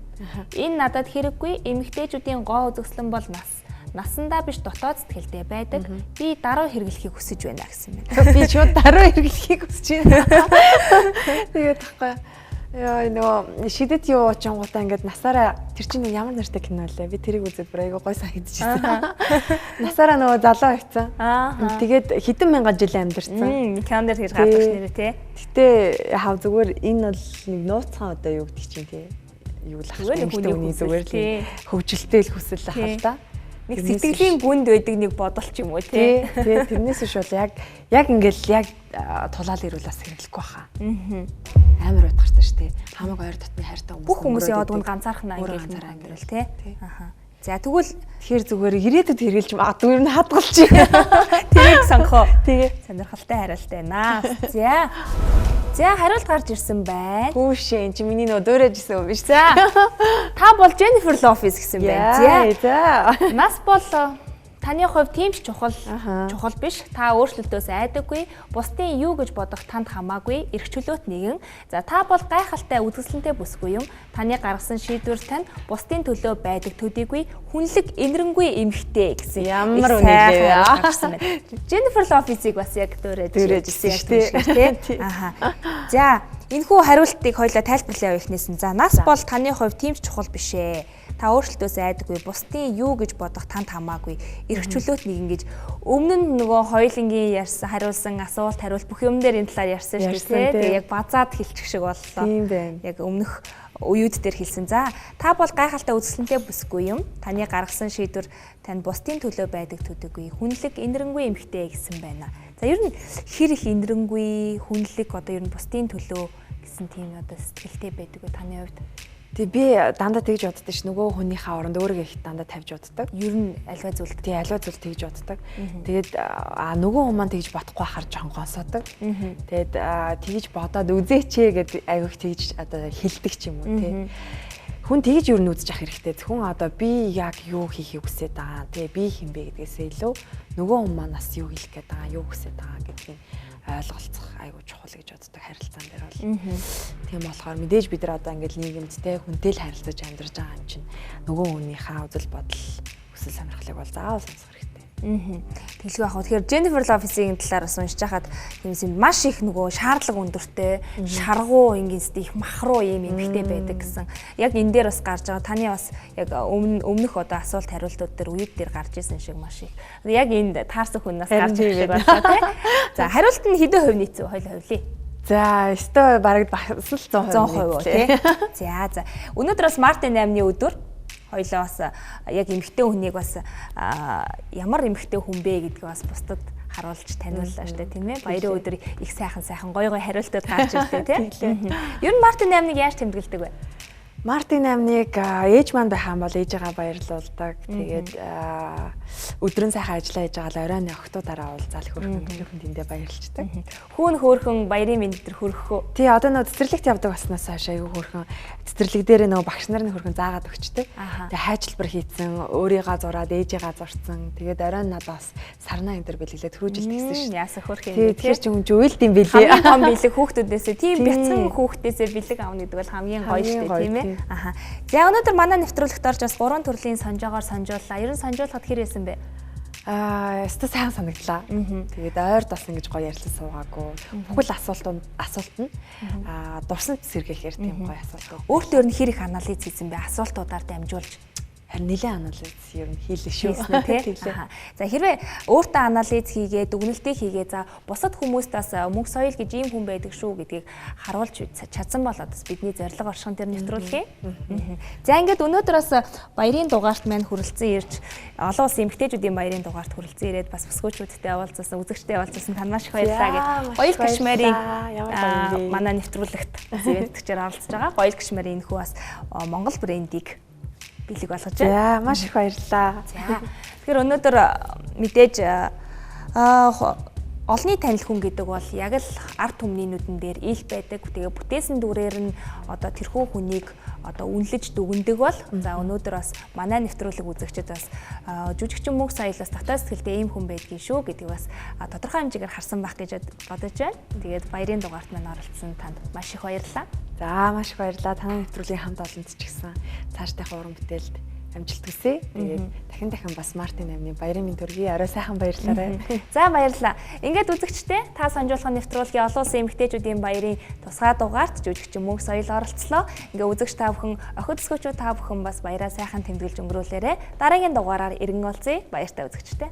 Энэ надад хэрэггүй. Эмэгтэйчүүдийн гоо үзэсгэлэн бол насандаа биш дотоод сэтгэлтэй байдаг. Би дараа хэрэглэхийг хүсэж байна гэсэн байна. Би ч дараа хэрэглэхийг хүсэж байна. Тэгээд тахгүй. Яа нөгөө шидэт юу очингуудаа ингээд насаараа тэр чинь ямар нэртэй кино лээ. Би тэрийг үзээд бүр айгаа гой санагдчихсан. Насаараа нөгөө залуу хийцэн. Тэгээд хэдэн мянган жил амьдэрсэн. Кинон дээр тэр гардаг нэрээ тий. Гэтэ хав зүгээр энэ бол нэг нууцхан одоо юу гэдэг чинь тий. Юу л ахшгүй хүний зүгээр л хөвжилтэй л хүсэл ах л та. Нэг сэтгэлийн гүнд байдаг нэг бодол ч юм уу тий. Тий тэрнээс биш бол яг ингээл яг тулаал ирүүл бас хэрэглэхгүй баха. Амар утгартай шүү дээ. Хамаг ойр дотны хайртай хүмүүс. Бүх хүмүүс яваад гүн ганцаархнаа ингээл амьдрал тий. За тэгвэл тэгэхээр зүгээр ирээдүйд хэрэглэж магадгүй нь хадгалж. Тэрийг сонгохоо. Тэгээ сонирхолтой хариулт байна. За хариулт гарч ирсэн байна. Хүүшээ эн чи миний нөө дөөрэж исэн юм биш. За та бол Jennifer Lopez гэсэн байна. За. Нас бол таны хувьд тийм ч чухал биш. Та өөрчлөлтөөс айдаггүй. Бусдын юу гэж бодох танд хамаагүй. Эрх чөлөөт нэгэн. За та бол гайхалтай үзэсгэлэнтэй бүсгүй юм. Таны гаргасан шийдвэр тань бусдын төлөө байдаг төдийгүй хүнлэг инэрэнгүй эмхтэй гэсэн. Ямар үнэлээ. Jennifer Lopez-ийг бас яг дөөрэж ирсэн шүү дээ. За энэхүү хариултыг хоёлаа тайлбарлаа явахнаас нь. За нас бол таны хувьд тийм ч чухал биш ээ. Та өөрчлөлтөөс айдаггүй, бусдын юу гэж бодох танд хамаагүй. Эрх чөлөөт нэгэн гэж өмнө нь нөгөө хоёулангийн ярьсан хариулсан асуулт хариулт бүх юм дээр энэ талаар ярьсан шүү дээ. Тэгээ яг базаад хэлчих шиг боллоо. Тийм байна. Яг өмнөх уюуд дээр хэлсэн. За та бол гайхалтай үзэсгэлэнтэй бүсгүй юм. Таны гаргасан шийдвэр танд бусдын төлөө байдаг төдийгүй хүнлэг инэрэнгүй эмхтэй гэсэн байна. За ер нь хэр их инэрэнгүй хүнлэг одоо ер нь бусдын төлөө гэсэн тийм одоо сэтгэлтэй байдаг таны хувьд. Тэг би дандаа тэгж боддог ш. Нөгөө хүнийхээ оронд өөрийгөө их дандаа тавьж боддог. Ер нь альва зүйлд тий альва зүйл тэгж боддог. Тэгээд нөгөө хүн маань тэгж бодохгүй хахаар жоон гонсоодог. Тэгээд тэгж бодоод үзээчээ гэд айгүйх тэгж одоо хилдэг ч юм уу тий. Хүн тэгж юу нүдж ах хэрэгтэй. Хүн одоо би яг юу хийхийг хүсэж байгаа. Тэгээ би хинбэ гэдгээсээ илүү нөгөө хүн маань бас юу хийх гээд байгаа, юу хүсэж байгаа гэдгийг ойлголцох айгуу чухал гэж боддог харилцаан дээр бол. Тийм болохоор мэдээж бид нар одоо ингээд нийгэмдтэй хүнтэй л харилцаж амьдарч байгаа юм чинь нөгөө хүнийхээ үзэл бодол хүсэл сонирхлыг бол заавал сонсох хэрэгтэй. Тэглгүй яг. Тэгэхээр Jennifer Lopez-ийн талаар бас уншиж хахад юмсэн маш их нөгөө шаардлага өндөртэй, шаргуу ингээд их махруу юм эмхтэй байдаг гэсэн. Яг энэ дээр бас гарч байгаа. Таны бас яг өмнөх одоо асуулт хариултууд дээр үед дээр гарч исэн шиг маш их. Яг энд таарсан хүнээс гарч ирэх шиг байна тий. За хариулт нь хэдэн хувь нийцүү хоёул хувлээ. За, өстой бараг бас л 100% тий. За. Өнөөдөр бас Мартин 8-ны өдөр хоёлоо бас яг эмэгтэй хүнийг бас ямар эмэгтэй хүн бэ гэдгийг бас бусдад харуулж таниуллаа шүү дээ тийм ээ. Баярын өдөр их сайхан гой хариултууд гарч ирлээ тийм. Ер нь Мартин 8-ыг яаж тэмдэглэдэг вэ? Мартин 8-ыг ээж маань байхаан бол ээжигээ баярлуулдаг. Тэгээд өдрөн сайхан ажиллаа хийж байгаа л оройн охтуудаараа уулзаал хөрхөн тэндээ баярлцдаг. Хүүн хөөрхөн баярын мэндээр хөрөхөө. Тий, одоо нөгөө цэцэрлэгт явдаг баснаас хойш аюу хөрхөн цэцэрлэг дээр нөгөө багш нарын хөрхөн заагаад өгчдөг. Тэгээд хайчилбар хийцэн, өөрийгөө зураад ээжигээ зурцсан. Тэгээд оройн надаас сарнаа энэ төр бэлгэлээд хөрөжилт гэсэн шүү. Яасаа хөрх юм. Тэгэхээр ч юм жуйлд юм бэлээ. Хамгийн том бэлэг хүүхдүүдээсээ тийм бяцхан хүүхдээсээ бэлэг авна гэдэг бол хамгийн гоё шүү дээ тийм ээ. За өнөөдөр манай нэвтрүүлэгт орж бас 3 төрлийн сонжоогоор сонжууллаа. Ер нь сонжуулахад хэр байсан бэ? Өстө сайн санагдлаа. Тэгээд ойр бас ингэж гоё ярьсан суугаагүй. Бүхэл асуулт нь дурсан сэргээхээр тийм гоё асуулт. Өөртөө ер нь хэр их анализ хийсэн бэ? Асуултуудаар дамжуулж. Харин нэлээд анализ ер нь хийлээ шүү. За хэрвээ өөртөө анализ хийгээ, дүгнэлтийг хийгээ, за бусад хүмүүстээс мөнх соёл гэж ийм хүн байдаг шүү гэдгийг харуулж чадсан бол одоо бидний зорилго оршин дээр нэвтрүүлэе. За ингээд өнөөдөр бас баярын дугаарт маань хүрэлцэн ирж олон улсын эмэгтэйчүүдийн баярын дугаарт хүрэлцэн ирээд бас бүсгүүчүүдтэй уулзсан, үзэгчтэй уулзсан тань маш их баярлалаа гэж Гоёл Кашмирын манай нэвтрүүлэгт ивэнтгчээр оролцож байгаа. Гоёл Кашмирын энэхүү бас Монгол брендийг бэлэг болгож За, байна. маш их баярлалаа. За. Тэгэхээр өнөөдөр мэдээж олонний танил хүн гэдэг бол яг л ард түмний нүдэн дээр ил байдаг. Тэгээ бүтээсэн дүрээр нь одоо тэрхүү хүнийг одоо үнэлж дүгндэг бол за өнөөдөр бас манай нэвтрүүлэг үзэгчид бас жүжигчин мөнх соёлоос татаа сэтгэлтэй ийм хүн байдгийг шүү гэдгийг бас тодорхой хэмжээгээр харсан байх гэж бодож байна. Тэгээд баярын дугаарт маань оролцсон танд маш их баярлалаа. За, маш их баярлалаа. Танай нэвтрүүлгийн хамт олонд ч гэсэн цаашдынхаа уран бүтээлд амжилт хүсье. Тэгээд дахин бас Мартин 8-ны баярын мэнд төргий. Арай сайхан баярлалаа. За баярлалаа. Ингээд үзэгчтэй та сонжуулах нэвтрүүлгийн олон улсын эмэгтэйчүүдийн баярын тусгай дугаарт жүжигчин мөнх соёл оролцлоо. Ингээд үзэгч та бүхэн, охид төсгөөчүүд та бүхэн бас баяраа сайхан тэмдэглэж өнгөрүүлээрэй. Дараагийн дугаараар иргэн олзъя. Баяртай үзэгчтэй.